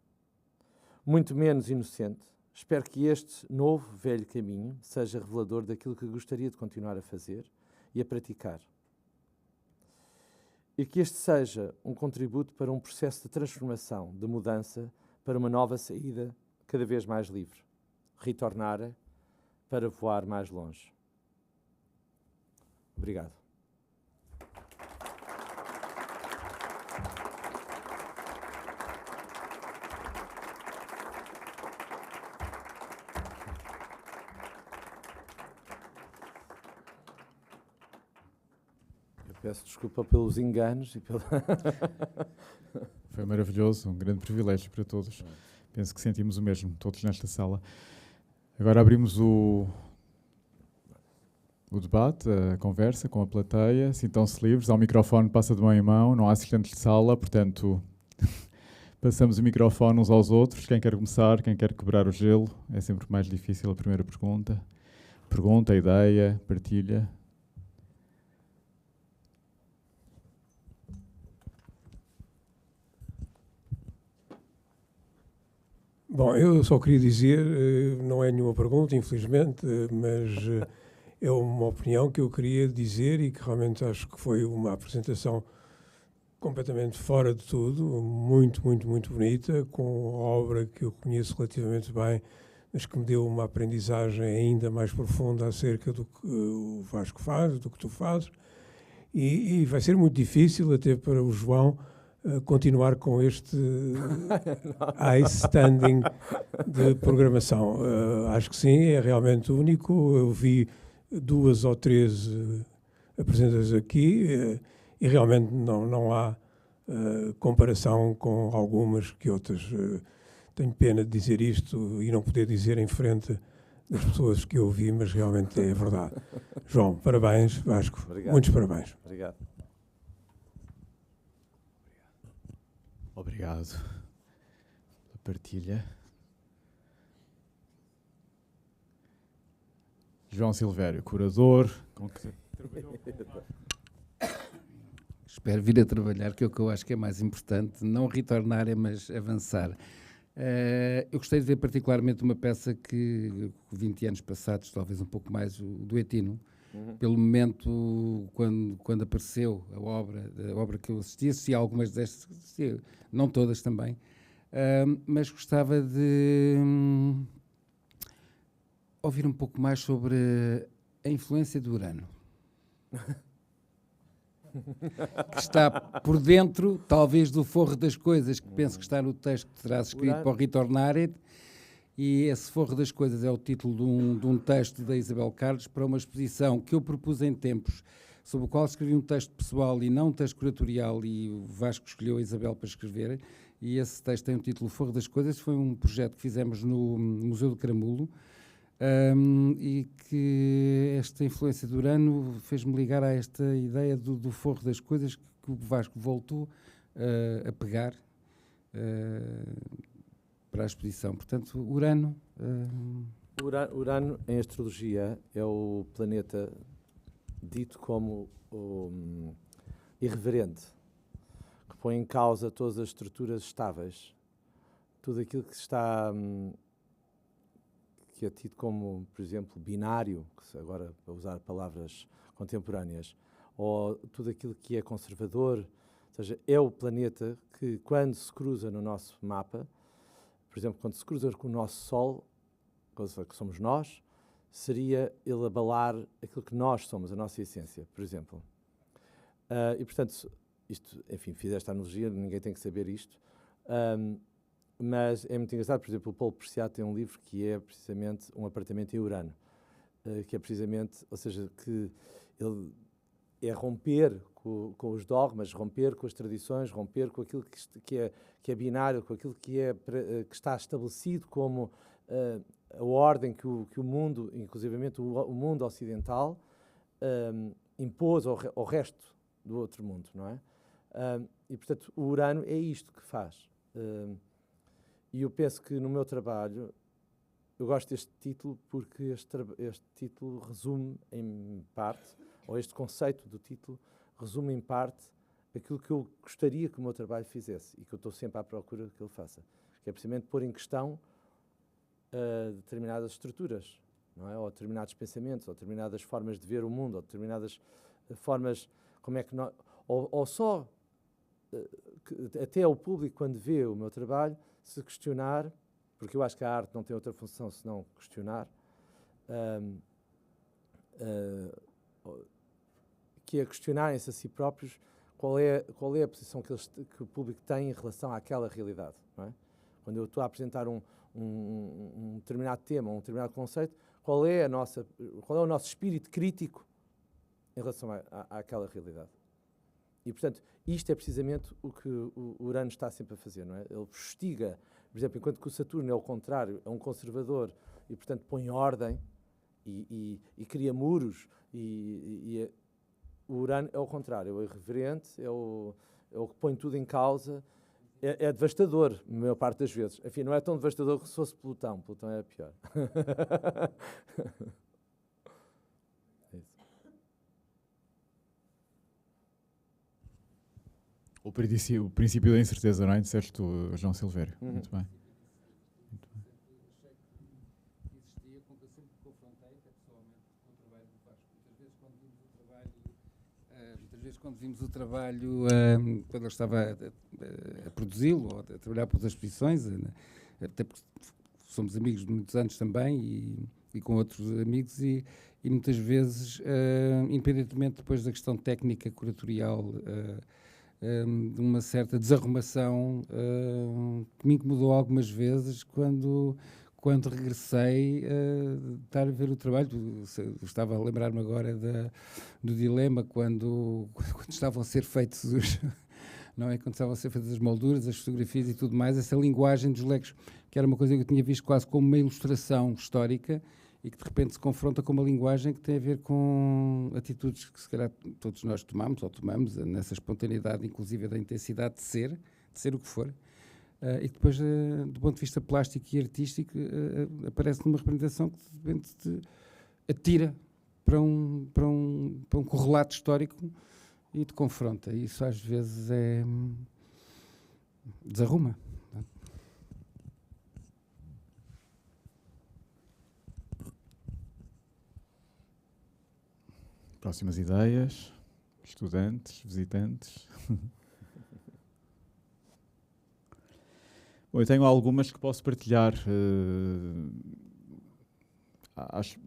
muito menos inocente, espero que este novo, velho caminho seja revelador daquilo que gostaria de continuar a fazer e a praticar. E que este seja um contributo para um processo de transformação, de mudança, para uma nova saída cada vez mais livre. Retornar para voar mais longe. Obrigado. Peço desculpa pelos enganos e pela... Foi maravilhoso, um grande privilégio para todos. Penso que sentimos o mesmo, todos nesta sala. Agora abrimos o debate, a conversa com a plateia. Sintam-se livres, há um microfone, passa de mão em mão, não há assistentes de sala, portanto passamos o microfone uns aos outros. Quem quer começar, quem quer quebrar o gelo, é sempre mais difícil a primeira pergunta. Pergunta, ideia, partilha. Bom, eu só queria dizer, não é nenhuma pergunta, infelizmente, mas é uma opinião que eu queria dizer e que realmente acho que foi uma apresentação completamente fora de tudo, muito, muito, muito bonita, com obra que eu conheço relativamente bem, mas que me deu uma aprendizagem ainda mais profunda acerca do que o Vasco faz, do que tu fazes, e vai ser muito difícil até para o João continuar com este high standing de programação. Acho que sim, é realmente único. Eu vi 2 ou 3 apresentações aqui e realmente não há comparação com algumas que outras. Tenho pena de dizer isto e não poder dizer em frente das pessoas que eu ouvi, mas realmente é verdade. João, parabéns. Vasco, obrigado. Muitos parabéns. Obrigado. Obrigado pela partilha. João Silvério, curador. Espero vir a trabalhar, que é o que eu acho que é mais importante, não retornar, mas avançar. Eu gostei de ver particularmente uma peça que, 20 anos passados, talvez um pouco mais, o Duettino, pelo momento, quando apareceu a obra que eu assisti a algumas destas, não todas também, mas gostava de ouvir um pouco mais sobre a influência do Urano. Que está por dentro, talvez, do forro das coisas, que penso que está no texto que terás escrito para o Ritornare, e esse forro das coisas é o título de um texto da Isabel Carlos para uma exposição que eu propus em tempos, sobre o qual escrevi um texto pessoal e não um texto curatorial, e o Vasco escolheu a Isabel para escrever, e esse texto tem o título Forro das Coisas. Foi um projeto que fizemos no Museu do Caramulo, e que esta influência do Urano fez-me ligar a esta ideia do forro das coisas, que o Vasco voltou a pegar para a exposição. Portanto, Urano... Urano, em astrologia, é o planeta dito como irreverente, que põe em causa todas as estruturas estáveis, tudo aquilo que está... que é tido como, por exemplo, binário, agora para usar palavras contemporâneas, ou tudo aquilo que é conservador, ou seja, é o planeta que, quando se cruza no nosso mapa, por exemplo, quando se cruza com o nosso Sol, que somos nós, seria ele abalar aquilo que nós somos, a nossa essência, por exemplo. E, portanto, isto, enfim, fiz esta analogia, ninguém tem que saber isto, mas é muito engraçado. Por exemplo, o Paulo Preciado tem um livro que é precisamente Um Apartamento em Urano, que é precisamente, ou seja, que ele é romper com os dogmas, romper com as tradições, romper com aquilo que é binário, com aquilo que está estabelecido como a ordem que o mundo, inclusivamente o mundo ocidental, impôs ao resto do outro mundo, não é? E, portanto, o Urano é isto que faz. E eu penso que no meu trabalho, eu gosto deste título porque este título resume em parte, ou este conceito do título resume em parte aquilo que eu gostaria que o meu trabalho fizesse e que eu estou sempre à procura que ele faça, que é precisamente pôr em questão determinadas estruturas, não é? Ou determinados pensamentos, ou determinadas formas de ver o mundo, ou determinadas formas, como é que nós, ou só até o público, quando vê o meu trabalho, se questionar, porque eu acho que a arte não tem outra função senão questionar, que é questionarem-se a si próprios qual é a posição que o público tem em relação àquela realidade, não é? Quando eu estou a apresentar um determinado tema, um determinado conceito, qual é o nosso espírito crítico em relação àquela realidade? E, portanto, isto é precisamente o que o Urano está sempre a fazer, não é? Ele investiga, por exemplo, enquanto que o Saturno é o contrário, é um conservador e, portanto, põe ordem e cria muros, o Urano é o contrário, é o irreverente, é o que põe tudo em causa. É devastador, a maior parte das vezes. Enfim, não é tão devastador que se fosse Plutão. Plutão é pior. É isso. O princípio da incerteza, não é? Disseste tu, João Silvério. Muito bem. Existia com que eu sempre confrontei, até pessoalmente, com o trabalho do Vasco. Muitas vezes quando vimos o trabalho, quando ele estava a produzi-lo, ou a trabalhar por outras exposições, até porque somos amigos de muitos anos também, e com outros amigos, e muitas vezes, independentemente depois da questão técnica, curatorial, de uma certa desarrumação que me incomodou algumas vezes quando regressei estar a ver o trabalho. Estava a lembrar-me agora do dilema quando estavam a ser feitos não é? Quando estavam a ser feitas as molduras, as fotografias e tudo mais, essa linguagem dos legos, que era uma coisa que eu tinha visto quase como uma ilustração histórica e que de repente se confronta com uma linguagem que tem a ver com atitudes que se calhar todos nós tomamos nessa espontaneidade, inclusive da intensidade de ser o que for. E depois, do ponto de vista plástico e artístico, aparece numa representação que de repente te atira para um correlato histórico e te confronta. E isso às vezes desarruma. Próximas ideias, estudantes, visitantes. Bom, eu tenho algumas que posso partilhar.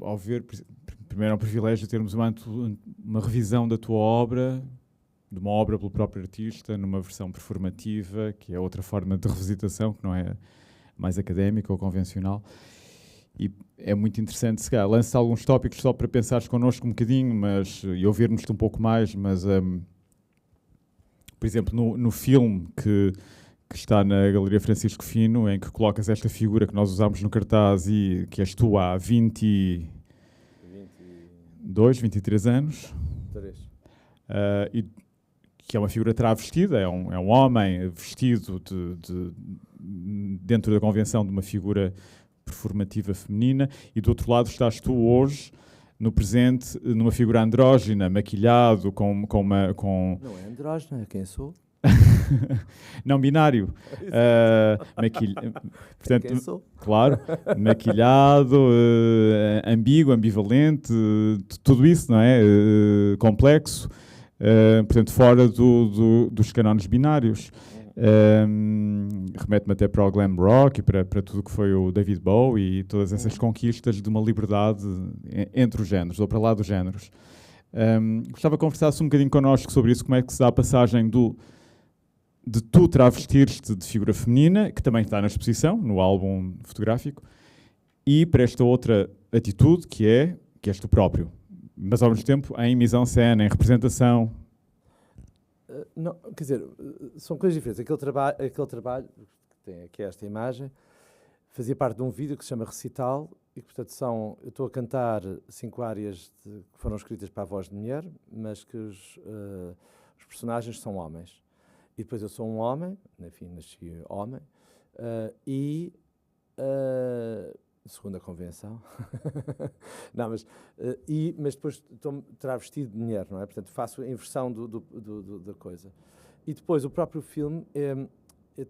Ao ver, primeiro é um privilégio termos uma revisão da tua obra, de uma obra pelo próprio artista, numa versão performativa, que é outra forma de revisitação, que não é mais académica ou convencional. E é muito interessante, se calhar, lançar alguns tópicos só para pensares connosco um bocadinho, e ouvirmos-te um pouco mais, mas, por exemplo, no filme que está na Galeria Francisco Fino, em que colocas esta figura que nós usámos no cartaz e que és tu há 23 anos. 3. E que é uma figura travestida, é um homem vestido dentro da convenção de uma figura performativa feminina, e do outro lado estás tu hoje, no presente, numa figura andrógina, maquilhado, com uma... Não é andrógena, é quem sou. Não binário. Portanto, Quem sou? claro, maquilhado, ambíguo, ambivalente, tudo isso, não é? Complexo, portanto, fora dos cânones binários. Remete-me até para o glam rock e para tudo o que foi o David Bowie e todas essas conquistas de uma liberdade entre os géneros, ou para lá dos géneros. Gostava que conversasse um bocadinho connosco sobre isso, como é que se dá a passagem de tu travestir-te de figura feminina, que também está na exposição, no álbum fotográfico, e para esta outra atitude, que és tu próprio, mas ao mesmo tempo em mise-en-scène, em representação. Não, quer dizer, são coisas diferentes. Aquele trabalho que tem aqui esta imagem, fazia parte de um vídeo que se chama Recital, e portanto eu estou a cantar 5 áreas que foram escritas para a voz de mulher, mas que os personagens são homens. E depois eu sou um homem, enfim, nasci homem, segundo a convenção, não, mas depois estou travestido de mulher, não é? Portanto, faço a inversão da coisa. E depois o próprio filme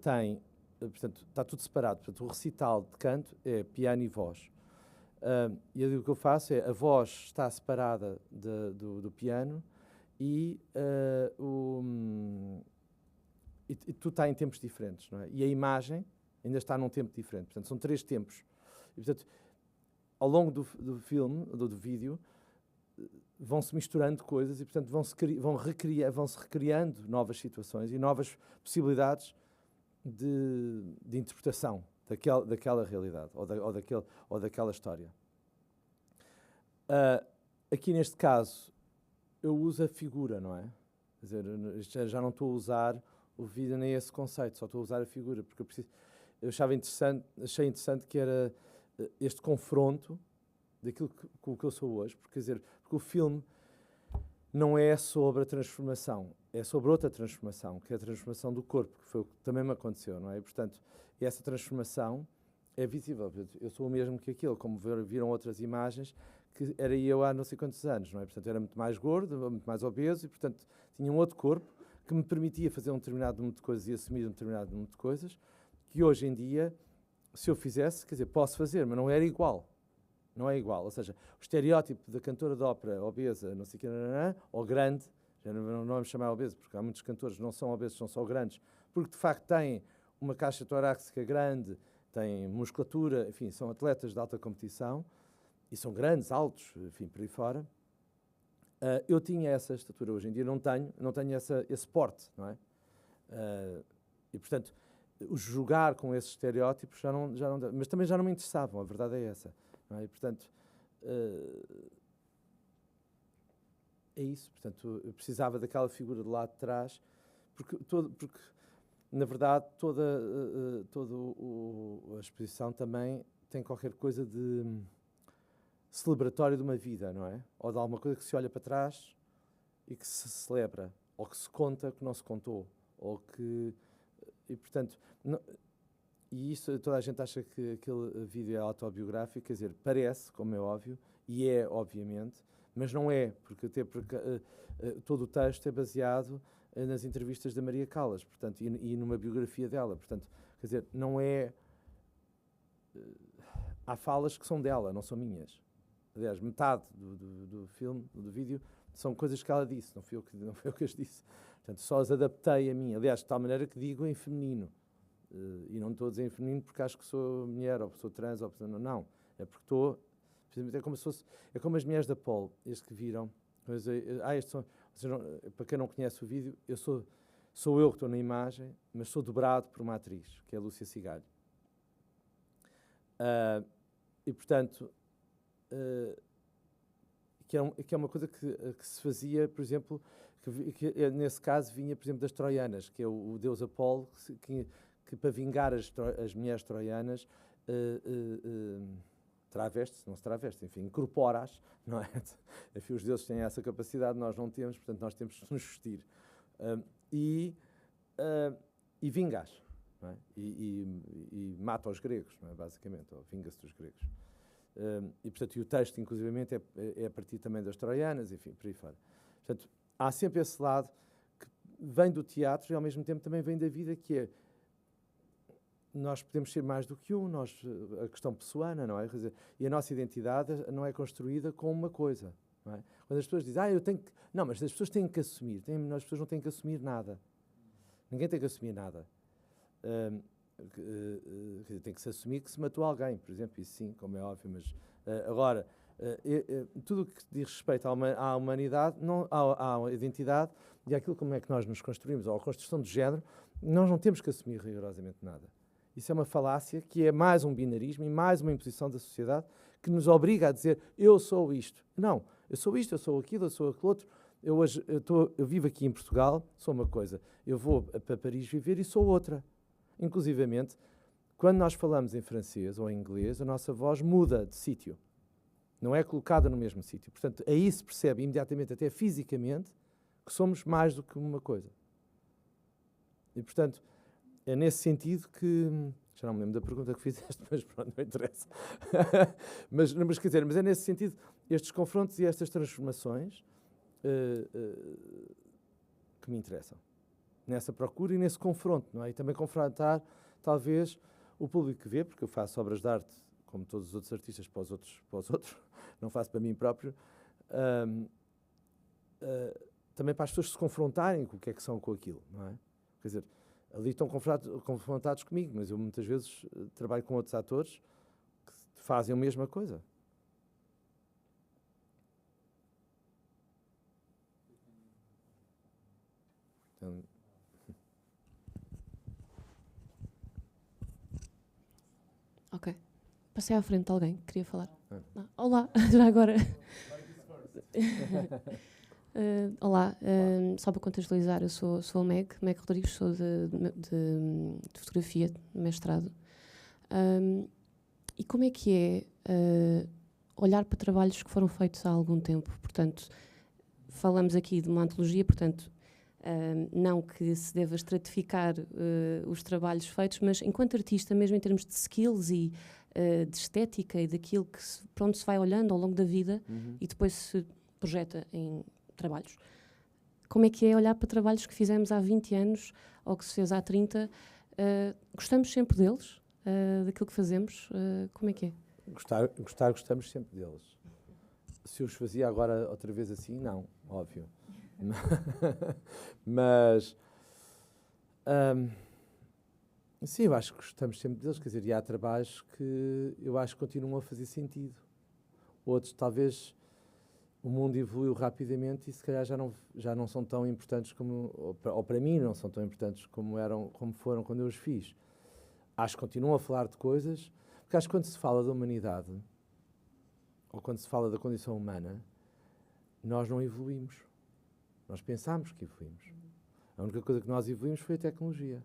tem, portanto, está tudo separado. Portanto, o recital de canto é piano e voz. E o que eu faço é, a voz está separada do piano e tudo está em tempos diferentes, não é? E a imagem ainda está num tempo diferente. Portanto, são 3 tempos. E, portanto, ao longo do filme, do vídeo, vão-se misturando coisas e, portanto, vão-se recriando novas situações e novas possibilidades de interpretação daquela realidade ou daquela história. Aqui, neste caso, eu uso a figura, não é? Quer dizer, já não estou a usar o vídeo nem esse conceito, só estou a usar a figura, porque eu achei interessante que era este confronto daquilo com o que eu sou hoje, porque o filme não é sobre a transformação, é sobre outra transformação, que é a transformação do corpo, que foi o que também me aconteceu, não é? E, portanto, essa transformação é visível. Eu sou o mesmo que aquilo, como viram outras imagens, que era eu há não sei quantos anos, não é? Portanto, era muito mais gordo, muito mais obeso e, portanto, tinha um outro corpo que me permitia fazer um determinado número de coisas e assumir um determinado número de coisas, que hoje em dia, se eu fizesse, quer dizer, posso fazer, mas não era igual. Não é igual. Ou seja, o estereótipo da cantora de ópera obesa, não sei o que, ou grande, já não vamos chamar obesa, porque há muitos cantores que não são obesos, são só grandes, porque de facto têm uma caixa torácica grande, têm musculatura, enfim, são atletas de alta competição, e são grandes, altos, enfim, por aí fora. Eu tinha essa estatura, hoje em dia não tenho esse porte, não é? E, portanto, o jogar com esses estereótipos já não, mas também já não me interessavam, a verdade é essa, não é? E, portanto, é isso, portanto, eu precisava daquela figura de lá de trás, porque na verdade, toda a exposição também tem qualquer coisa de celebratório de uma vida, não é? Ou de alguma coisa que se olha para trás e que se celebra, ou que se conta que não se contou, ou que... E, portanto, e isso toda a gente acha que aquele vídeo é autobiográfico, quer dizer, parece, como é óbvio, e é, obviamente, mas não é, porque todo o texto é baseado nas entrevistas da Maria Callas, portanto, e numa biografia dela, portanto, quer dizer, não é... Há falas que são dela, não são minhas. Aliás, metade do filme, do vídeo, são coisas que ela disse, não foi eu que as disse. Portanto, só as adaptei a mim. Aliás, de tal maneira que digo em feminino. E não estou a dizer em feminino porque acho que sou mulher, ou sou trans, ou não. É porque estou... É como as mulheres da Pol, este que viram. Para quem não conhece o vídeo, sou eu que estou na imagem, mas sou dobrado por uma atriz, que é a Lúcia Cigalho. E, portanto... que é uma coisa que se fazia, por exemplo, que nesse caso vinha, por exemplo, das troianas, que é o deus Apolo, que para vingar as mulheres troianas traveste-se, não se traveste, enfim, incorpora-as, não é? Enfim, os deuses têm essa capacidade, nós não temos, portanto nós temos que nos vestir. E vinga-as, não é? E mata os gregos, não é? Basicamente, ou vinga-se dos gregos. E, portanto, o texto, inclusivamente, é a partir também das troianas, enfim, por aí fora. Portanto, há sempre esse lado que vem do teatro e, ao mesmo tempo, também vem da vida, que é nós podemos ser mais do que a questão pessoana, não é? Quer dizer, e a nossa identidade não é construída com uma coisa, não é? Quando as pessoas dizem, eu tenho que... Não, mas as pessoas têm que assumir. As pessoas não têm que assumir nada. Ninguém tem que assumir nada. Tem que se assumir que se matou alguém, por exemplo, isso sim, como é óbvio, mas agora, tudo o que diz respeito à humanidade, à identidade e àquilo como é que nós nos construímos, ou à construção de género, nós não temos que assumir rigorosamente nada. Isso é uma falácia que é mais um binarismo e mais uma imposição da sociedade que nos obriga a dizer eu sou isto. Não, eu sou isto, eu sou aquilo, eu sou aquilo outro. Eu vivo aqui em Portugal, sou uma coisa. Eu vou para Paris viver e sou outra. Inclusivamente, quando nós falamos em francês ou em inglês, a nossa voz muda de sítio. Não é colocada no mesmo sítio. Portanto, aí se percebe imediatamente, até fisicamente, que somos mais do que uma coisa. E, portanto, é nesse sentido que... Já não me lembro da pergunta que fizeste, mas pronto, não interessa. mas quer dizer, mas é nesse sentido, estes confrontos e estas transformações que me interessam. Nessa procura e nesse confronto, não é? E também confrontar, talvez, o público que vê, porque eu faço obras de arte, como todos os outros artistas, para os outros, não faço para mim próprio, também para as pessoas se confrontarem com o que é que são com aquilo, não é? Quer dizer, ali estão confrontados comigo, mas eu muitas vezes trabalho com outros atores que fazem a mesma coisa. Então, ok. Passei à frente de alguém que queria falar. Olá, já agora. Olá, só para contextualizar, eu sou a Meg Rodrigues, sou de fotografia, de mestrado. E como é que é olhar para trabalhos que foram feitos há algum tempo? Portanto, falamos aqui de uma antologia, portanto, não que se deva estratificar os trabalhos feitos, mas enquanto artista, mesmo em termos de skills e de estética e daquilo que para onde se vai olhando ao longo da vida e depois se projeta em trabalhos. Como é que é olhar para trabalhos que fizemos há 20 anos ou que se fez há 30? Gostamos sempre deles, daquilo que fazemos? Como é que é? Gostamos sempre deles. Se os fazia agora outra vez assim, não, óbvio. Mas sim, eu acho que gostamos sempre deles, quer dizer, e há trabalhos que eu acho que continuam a fazer sentido. Outros, talvez, o mundo evoluiu rapidamente e se calhar já não são tão importantes como, ou para mim não são tão importantes como foram quando eu os fiz. Acho que continuam a falar de coisas, porque acho que quando se fala da humanidade, ou quando se fala da condição humana, nós não evoluímos. Nós pensámos que evoluímos. A única coisa que nós evoluímos foi a tecnologia.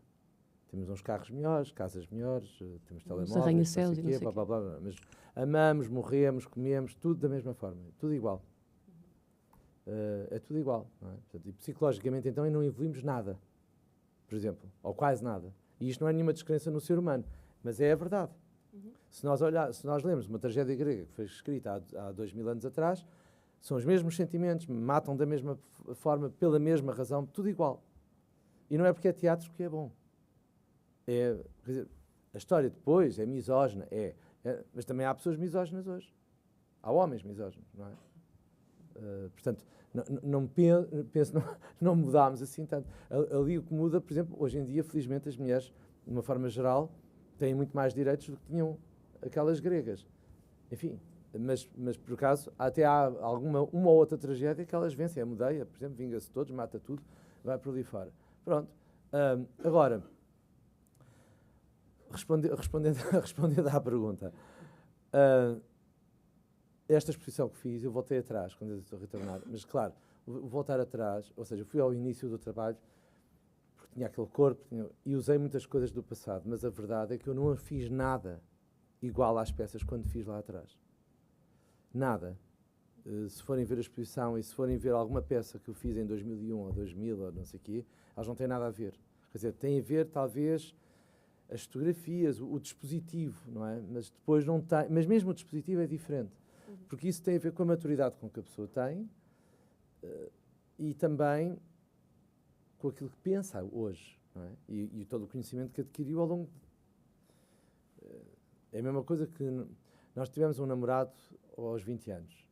Temos uns carros melhores, casas melhores, temos telemóveis, arranha-céus e não sei blá, blá, blá, blá. Mas amamos, morremos, comemos, tudo da mesma forma, tudo igual. É tudo igual. Não é? Portanto, e psicologicamente, então, não evoluímos nada, por exemplo, ou quase nada. E isto não é nenhuma descrença no ser humano, mas é a verdade. Se nós lemos uma tragédia grega que foi escrita há 2000 anos atrás, são os mesmos sentimentos, matam da mesma forma, pela mesma razão, tudo igual. E não é porque é teatro que é bom. Quer dizer, a história depois é misógina, mas também há pessoas misóginas hoje. Há homens misóginos, não é? Portanto, não mudámos assim tanto. Ali o que muda, por exemplo, hoje em dia, felizmente, as mulheres, de uma forma geral, têm muito mais direitos do que tinham aquelas gregas. Enfim, mas por acaso, até há uma ou outra tragédia que elas vencem. A Medeia, por exemplo, vinga-se todos, mata tudo, vai por ali fora. Pronto. Agora, respondendo à pergunta, esta exposição que fiz, eu voltei atrás, quando eu estou a retornar, mas claro, voltar atrás, ou seja, fui ao início do trabalho, porque tinha aquele corpo, e usei muitas coisas do passado, mas a verdade é que eu não fiz nada igual às peças quando fiz lá atrás. Nada. se forem ver a exposição e se forem ver alguma peça que eu fiz em 2001 ou 2000 ou não sei o quê, elas não têm nada a ver. Quer dizer, têm a ver, talvez, as fotografias, o dispositivo, não é? Mas depois não tem... Mas mesmo o dispositivo é diferente. Porque isso tem a ver com a maturidade com que a pessoa tem e também com aquilo que pensa hoje, não é? E todo o conhecimento que adquiriu ao longo... É a mesma coisa que nós tivemos um namorado aos 20 anos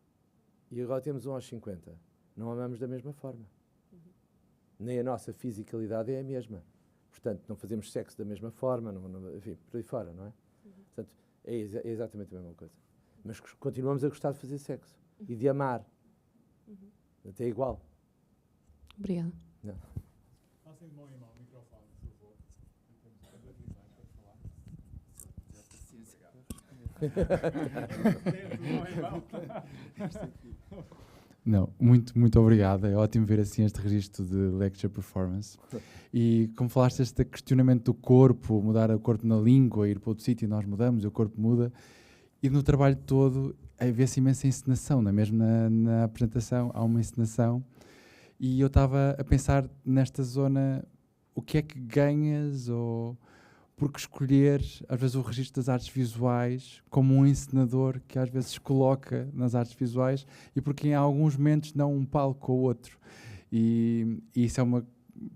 e agora temos um aos 50. Não amamos da mesma forma. Nem a nossa fisicalidade é a mesma. Portanto, não fazemos sexo da mesma forma, enfim, por aí fora, não é? Portanto, é exatamente a mesma coisa. Mas continuamos a gostar de fazer sexo e de amar. Até igual. Obrigada. Não. Passem de mão em mão o microfone, por favor. Não, muito obrigado. É ótimo ver assim este registro de lecture performance. E como falaste este questionamento do corpo, mudar o corpo na língua, ir para outro sítio e nós mudamos, o corpo muda. E no trabalho todo vê-se imensa encenação, não é? Mesmo na apresentação há uma encenação. E eu estava a pensar nesta zona, o que é que ganhas ou porque escolher, às vezes, o registro das artes visuais como um encenador que às vezes se coloca nas artes visuais e porque em alguns momentos não um palco ou outro. E isso é uma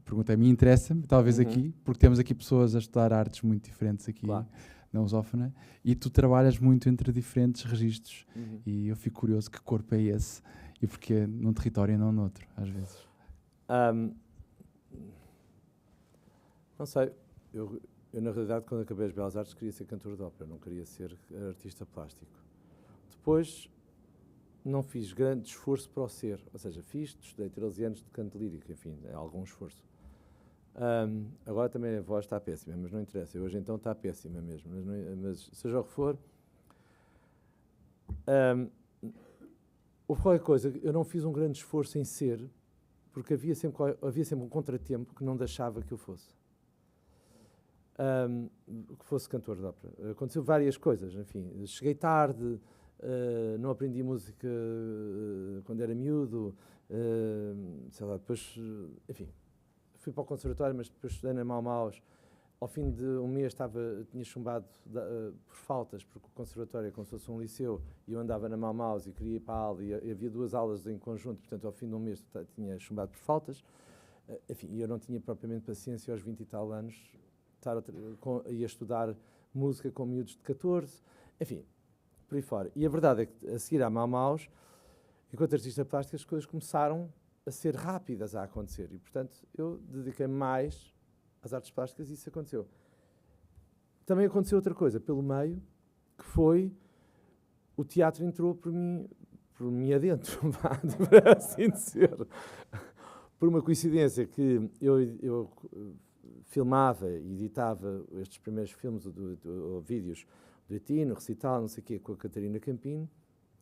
pergunta, a mim interessa-me, talvez aqui, porque temos aqui pessoas a estudar artes muito diferentes aqui na Lusófona e tu trabalhas muito entre diferentes registros e eu fico curioso que corpo é esse e porque num território e não noutro, às vezes. Não sei, eu na realidade quando acabei as Belas Artes queria ser cantor de ópera, não queria ser artista plástico. Depois não fiz grande esforço para o ser, ou seja, estudei 13 anos de canto lírico, enfim, é algum esforço. Agora também a voz está péssima, mas não interessa, hoje então está péssima mesmo, mas seja o que for, houve qualquer coisa, eu não fiz um grande esforço em ser, porque havia sempre um contratempo que não deixava que eu fosse. Que fosse cantor de ópera. Aconteceu várias coisas, enfim, cheguei tarde, não aprendi música quando era miúdo, sei lá, depois, enfim, fui para o conservatório, mas depois estudei na Maumaus. Ao fim de um mês tinha chumbado por faltas, porque o conservatório é como se fosse um liceu, e eu andava na Maumaus e queria ir para a aula, e havia 2 aulas em conjunto, portanto, ao fim de um mês tinha chumbado por faltas. Enfim, eu não tinha propriamente paciência aos 20 e tal anos, ia estudar música com miúdos de 14, enfim, por aí fora. E a verdade é que, a seguir à Maumaus, enquanto artista plástico, as coisas começaram a ser rápidas a acontecer. E, portanto, eu dediquei-me mais às artes plásticas e isso aconteceu. Também aconteceu outra coisa pelo meio, que foi o teatro entrou por mim adentro, por assim dizer. Por uma coincidência que eu filmava e editava estes primeiros filmes ou vídeos do Etino, recital, não sei o quê, com a Catarina Campino,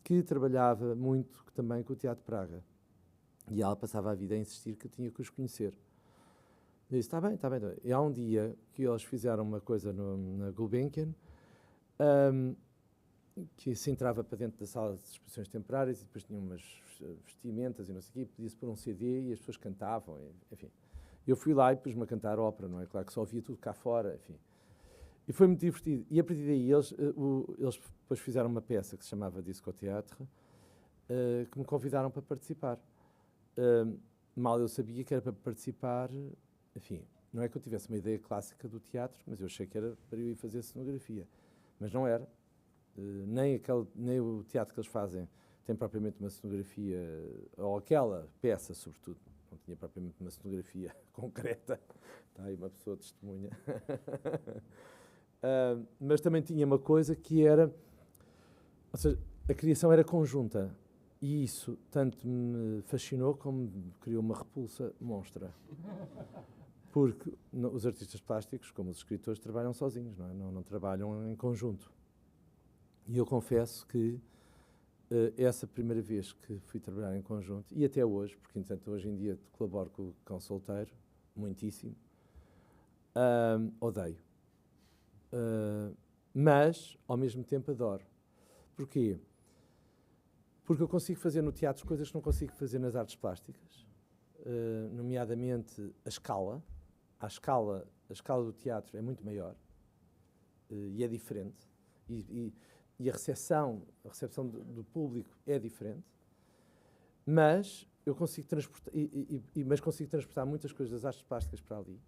que trabalhava muito também com o Teatro Praga. E ela passava a vida a insistir que eu tinha que os conhecer. Eu disse, está bem, está bem. E há um dia que eles fizeram uma coisa na Gulbenkian, que se entrava para dentro da sala de exposições temporárias e depois tinha umas vestimentas e não sei o quê, podia-se pôr um CD e as pessoas cantavam, enfim. Eu fui lá e pus-me a cantar ópera, não é? Claro que só ouvia tudo cá fora, enfim. E foi muito divertido. E a partir daí eles depois fizeram uma peça que se chamava Disco Teatro, que me convidaram para participar. Mal eu sabia que era para participar, enfim, não é que eu tivesse uma ideia clássica do teatro, mas eu achei que era para eu ir fazer cenografia. Mas não era. Nem o teatro que eles fazem tem propriamente uma cenografia, ou aquela peça, sobretudo. Não tinha propriamente uma cenografia concreta. Está aí uma pessoa testemunha. Mas também tinha uma coisa que era... Ou seja, a criação era conjunta. E isso tanto me fascinou como me criou uma repulsa monstra. Porque os artistas plásticos, como os escritores, trabalham sozinhos, não é? Não trabalham em conjunto. E eu confesso que essa primeira vez que fui trabalhar em conjunto, e até hoje, porque, entretanto, hoje em dia colaboro com o Cão Solteiro, muitíssimo, odeio. Mas, ao mesmo tempo, adoro. Porquê? Porque eu consigo fazer no teatro coisas que não consigo fazer nas artes plásticas, nomeadamente a escala. A escala do teatro é muito maior e é diferente. E a recepção do público é diferente. Mas eu consigo transportar, mas consigo transportar muitas coisas das artes plásticas para ali.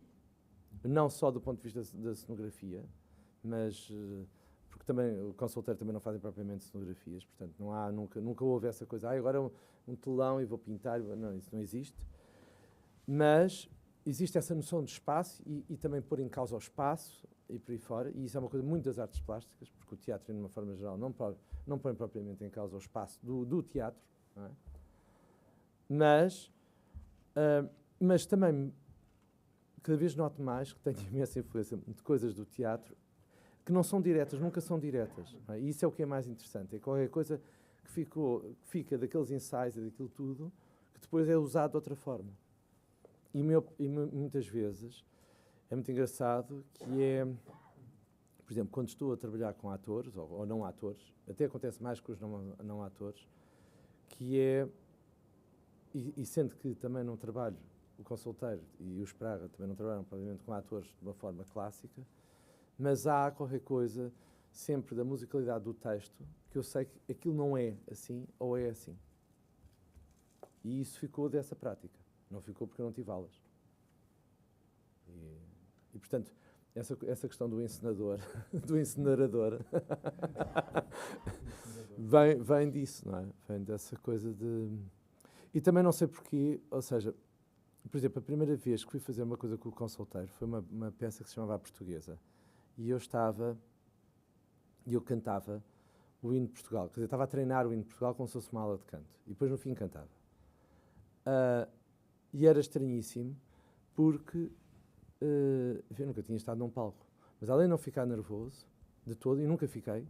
Não só do ponto de vista da cenografia, mas porque também o consultor também não fazem propriamente cenografias, portanto não há, nunca houve essa coisa, agora um telão e vou pintar, não, isso não existe. Mas existe essa noção de espaço e também pôr em causa o espaço e por aí fora, e isso é uma coisa muito das artes plásticas, porque o teatro, de uma forma geral, não põe propriamente em causa o espaço do teatro, não é? Mas também cada vez noto mais que tenho imensa influência de coisas do teatro que não são diretas, nunca são diretas. Não é? E isso é o que é mais interessante. É qualquer coisa que fica daqueles ensaios e daquilo tudo, que depois é usado de outra forma. E muitas vezes é muito engraçado que é, por exemplo, quando estou a trabalhar com atores, ou não atores, até acontece mais com os não atores, que é, e sendo que também não trabalho, o Consulteiro e o Spraga também não trabalham, provavelmente, com atores de uma forma clássica, mas há qualquer coisa sempre da musicalidade do texto que eu sei que aquilo não é assim ou é assim. E isso ficou dessa prática. Não ficou porque eu não tive aulas. E portanto, essa questão do encenador, do incinerador, vem disso, não é? Vem dessa coisa de... E também não sei porquê, ou seja, por exemplo, a primeira vez que fui fazer uma coisa com o Consulteiro foi uma peça que se chamava A Portuguesa. E eu cantava o hino de Portugal. Quer dizer, estava a treinar o hino de Portugal como se fosse uma aula de canto. E depois, no fim, cantava. E era estranhíssimo, porque eu nunca tinha estado num palco. Mas além de não ficar nervoso, de todo, e nunca fiquei,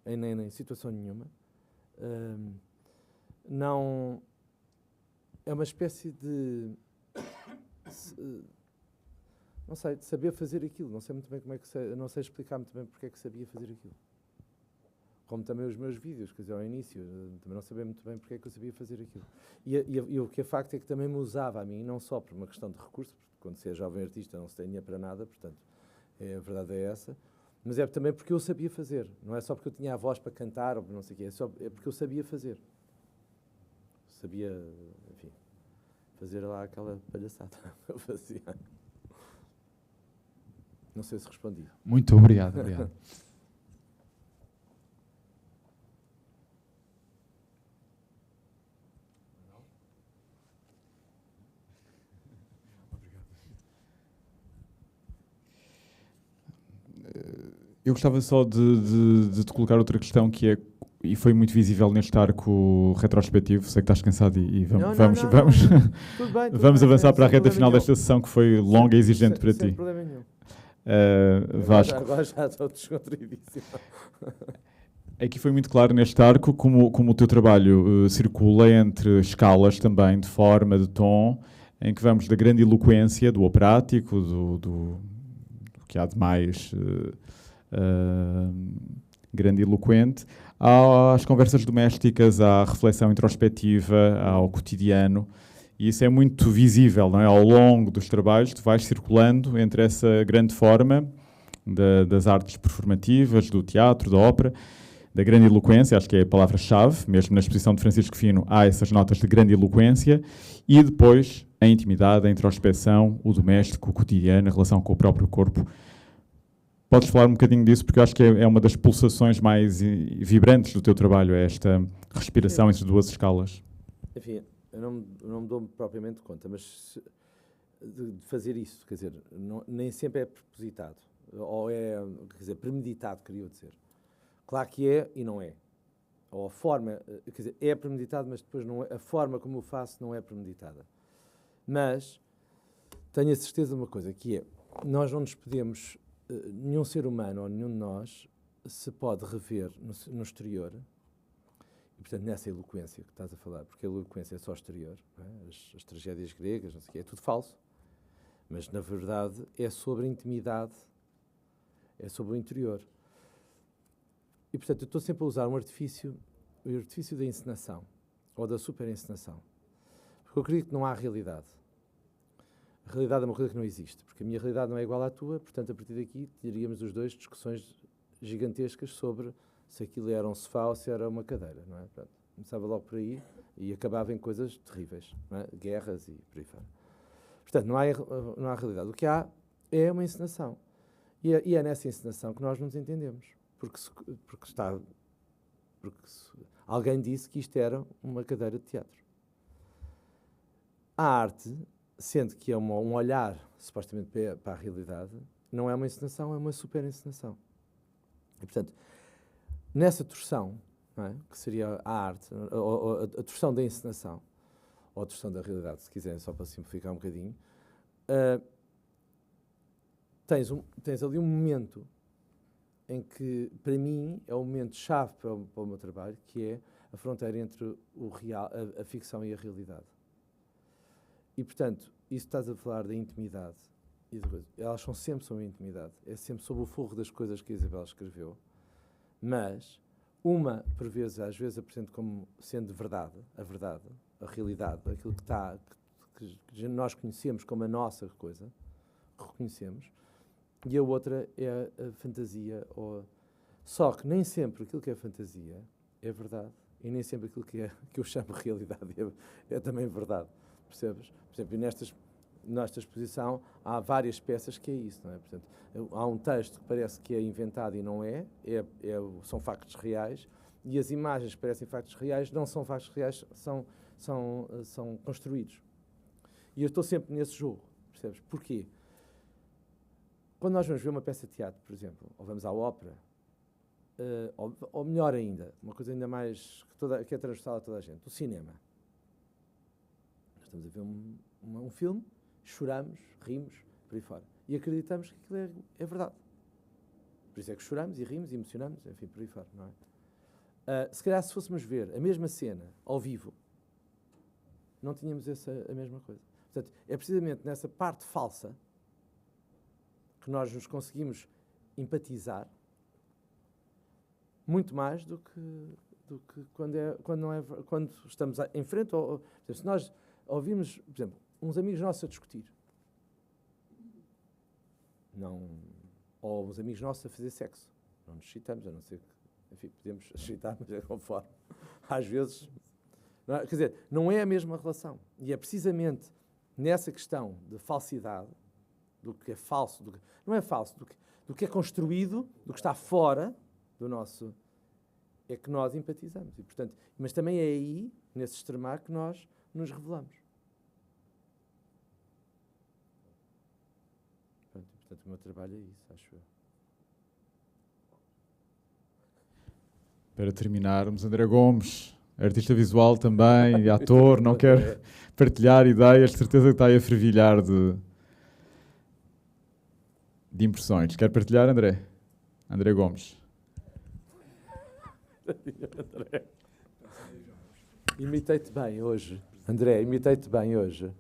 nem em situação nenhuma, não... É uma espécie de... não sei, de saber fazer aquilo. Não sei muito bem como é que... não sei explicar muito bem porque é que sabia fazer aquilo. Como também os meus vídeos, quer dizer, ao início, também não sabia muito bem porque é que eu sabia fazer aquilo. E o que é facto é que também me usava a mim, não só por uma questão de recursos, porque quando se é jovem artista não se tem dinheiro para nada, portanto, a verdade é essa, mas é também porque eu sabia fazer. Não é só porque eu tinha a voz para cantar ou não sei o quê, é porque eu sabia fazer. Sabia, enfim, fazer lá aquela palhaçada que eu fazia. Não sei se respondi. Muito obrigado, obrigado. Eu gostava só de te colocar outra questão que é, e foi muito visível neste arco retrospectivo, sei que estás cansado e vamos avançar para a reta final desta sessão que foi longa e exigente para ti. Sem problema nenhum. Vasco. Agora já estou descontraídíssimo. Aqui foi muito claro neste arco como o teu trabalho circula entre escalas também, de forma, de tom, em que vamos da grande eloquência, do operático, do que há de mais grandiloquente, às conversas domésticas, à reflexão introspectiva, ao cotidiano. E isso é muito visível, não é? Ao longo dos trabalhos, tu vais circulando entre essa grande forma das artes performativas, do teatro, da ópera, da grande eloquência, acho que é a palavra-chave, mesmo na exposição de Francisco Fino há essas notas de grande eloquência, e depois a intimidade, a introspeção, o doméstico, o cotidiano, a relação com o próprio corpo. Podes falar um bocadinho disso, porque eu acho que é uma das pulsações mais vibrantes do teu trabalho, é esta respiração entre duas escalas. Enfim, eu não me dou propriamente conta, mas de fazer isso, quer dizer, nem sempre é propositado, ou é, quer dizer, premeditado, queria dizer. Claro que é e não é. Ou a forma, quer dizer, é premeditado, mas depois não é, a forma como eu faço não é premeditada. Mas tenho a certeza de uma coisa, que é, nós não nos podemos, nenhum ser humano ou nenhum de nós se pode rever no exterior, e portanto nessa eloquência que estás a falar, porque a eloquência é só exterior, não é? As tragédias gregas, não sei o quê, é tudo falso, mas na verdade é sobre a intimidade, é sobre o interior. E portanto eu estou sempre a usar o artifício da encenação. ou da superencenação. Porque eu acredito que não há realidade. A realidade é uma coisa que não existe, porque a minha realidade não é igual à tua, portanto, a partir daqui, teríamos os dois discussões gigantescas sobre se aquilo era um sofá ou se era uma cadeira, não é? Portanto, começava logo por aí e acabava em coisas terríveis, não é? Guerras e por aí fora. Portanto, não há realidade. O que há é uma encenação. E é nessa encenação que nós nos entendemos. Porque alguém disse que isto era uma cadeira de teatro. A arte, sendo que é um olhar supostamente para a realidade, não é uma encenação, é uma super-encenação. E, portanto, nessa torção, não é? Que seria a arte, ou a torção da encenação, ou a torção da realidade, se quiserem, só para simplificar um bocadinho, tens ali um momento em que, para mim, é o momento-chave para o meu trabalho, que é a fronteira entre o real, a ficção e a realidade. E, portanto, isso estás a falar da intimidade, e de coisas. Elas são sempre sobre a intimidade, é sempre sobre o forro das coisas que a Isabel escreveu, mas uma, por vezes, às vezes apresento como sendo verdade, a realidade, aquilo que nós conhecemos como a nossa coisa, reconhecemos, e a outra é a fantasia. Só que nem sempre aquilo que é fantasia é verdade, e nem sempre aquilo que eu chamo de realidade é também verdade. Percebes? Por exemplo, nesta exposição há várias peças que é isso, não é? Portanto, há um texto que parece que é inventado e não são factos reais, e as imagens que parecem factos reais não são factos reais, são construídos. E eu estou sempre nesse jogo, percebes? Porquê? Quando nós vamos ver uma peça de teatro, por exemplo, ou vamos à ópera, ou melhor ainda, uma coisa ainda mais que é transversal a toda a gente, o cinema. Nós estamos a ver um filme, choramos, rimos, por aí fora, e acreditamos que aquilo é verdade. Por isso é que choramos e rimos e emocionamos, enfim, por aí fora, não é? Se calhar, se fôssemos ver a mesma cena ao vivo, não tínhamos a mesma coisa. Portanto, é precisamente nessa parte falsa que nós nos conseguimos empatizar muito mais do que quando estamos em frente. Se nós ouvimos, por exemplo, uns amigos nossos a discutir, ou uns amigos nossos a fazer sexo, não nos excitamos, a não ser que, enfim, podemos excitar, mas é conforme. Às vezes, não é? Quer dizer, não é a mesma relação. E é precisamente nessa questão de falsidade, do que é falso, não é falso, do que é construído, do que está fora do nosso, é que nós empatizamos. E, portanto, mas também é aí, nesse extremar, que nós nos revelamos. Portanto, o meu trabalho é isso, acho eu. Para terminarmos, André Gomes, artista visual também, ator, não quer partilhar ideias, de certeza que está aí a fervilhar de impressões. Quer partilhar, André? André Gomes. Imitei-te bem hoje. André, imitei-te bem hoje.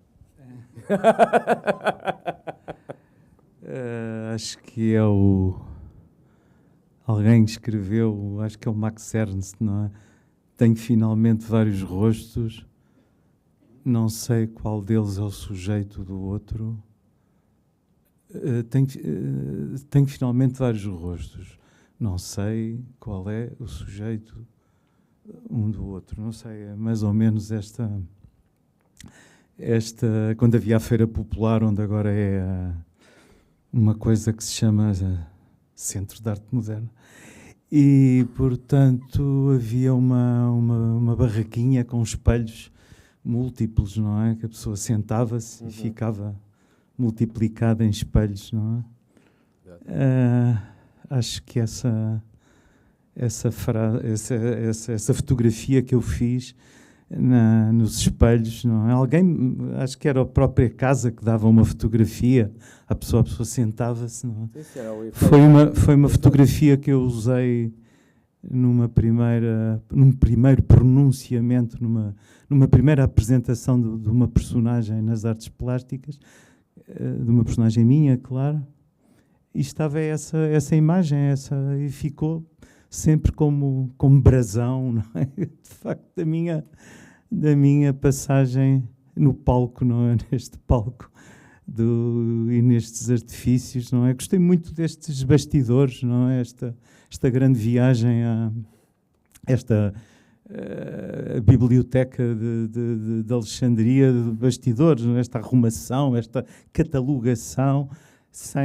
Acho que é alguém que escreveu, acho que é o Max Ernst, não é? Tem finalmente vários rostos, não sei qual deles é o sujeito do outro. Tem finalmente vários rostos, não sei qual é o sujeito um do outro, não sei, é mais ou menos esta quando havia a Feira Popular, onde agora é uma coisa que se chama Centro de Arte Moderna, e portanto havia uma barraquinha com espelhos múltiplos, não é? Que a pessoa sentava-se e ficava multiplicada em espelhos, não é? Acho que essa fotografia que eu fiz nos espelhos, não é? Acho que era a própria casa que dava uma fotografia, a pessoa sentava-se, não é? Foi uma fotografia que eu usei num primeiro pronunciamento, numa primeira apresentação de uma personagem nas artes plásticas, de uma personagem minha, claro, e estava essa imagem, e ficou sempre como brasão, não é? De facto, da minha passagem no palco, não é? Neste palco e nestes artifícios, não é? Gostei muito destes bastidores, não é? Esta grande viagem a esta biblioteca de Alexandria, de bastidores, não é? Esta arrumação, esta catalogação sem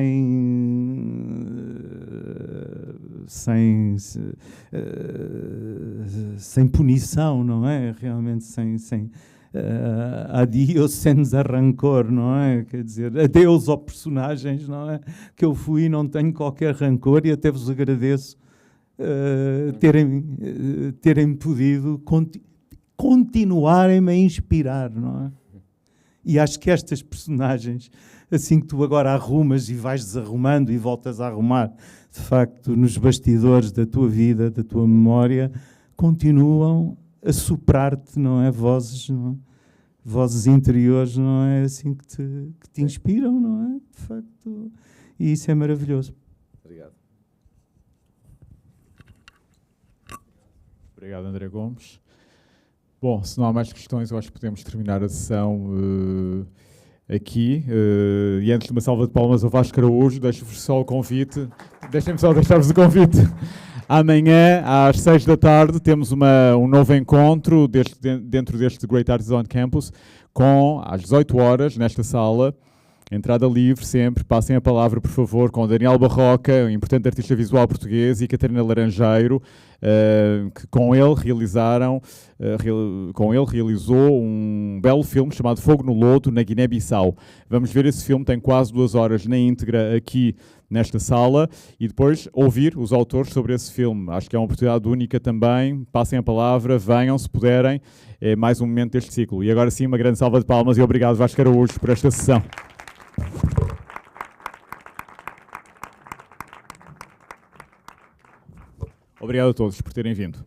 punição, não é? Realmente sem adiós sem rancor, não é? Quer dizer, adeus aos personagens, não é? Que eu fui e não tenho qualquer rancor, e até vos agradeço terem podido continuarem-me a inspirar, não é? E acho que estas personagens, assim que tu agora arrumas e vais desarrumando e voltas a arrumar, de facto, nos bastidores da tua vida, da tua memória, continuam a soprar-te, não é? Vozes, não é? Vozes interiores, não é? Assim que te inspiram, não é? De facto, e isso é maravilhoso. Obrigado. Obrigado, André Gomes. Bom, se não há mais questões, eu acho que podemos terminar a sessão aqui. E antes de uma salva de palmas ao Vasco Araújo, deixo-vos só o convite. Deixem-me só deixar-vos o convite. Amanhã, às 6 da tarde, temos um novo encontro dentro deste Great Artists on Campus, às 18 horas, nesta sala. Entrada livre sempre, passem a palavra, por favor, com Daniel Barroca, um importante artista visual português, e Catarina Laranjeiro, que com ele realizou um belo filme chamado Fogo no Lodo, na Guiné-Bissau. Vamos ver esse filme, tem quase 2 horas na íntegra aqui nesta sala, e depois ouvir os autores sobre esse filme. Acho que é uma oportunidade única também. Passem a palavra, venham se puderem. É mais um momento deste ciclo. E agora sim, uma grande salva de palmas e obrigado, Vasco Araújo, por esta sessão. Obrigado a todos por terem vindo.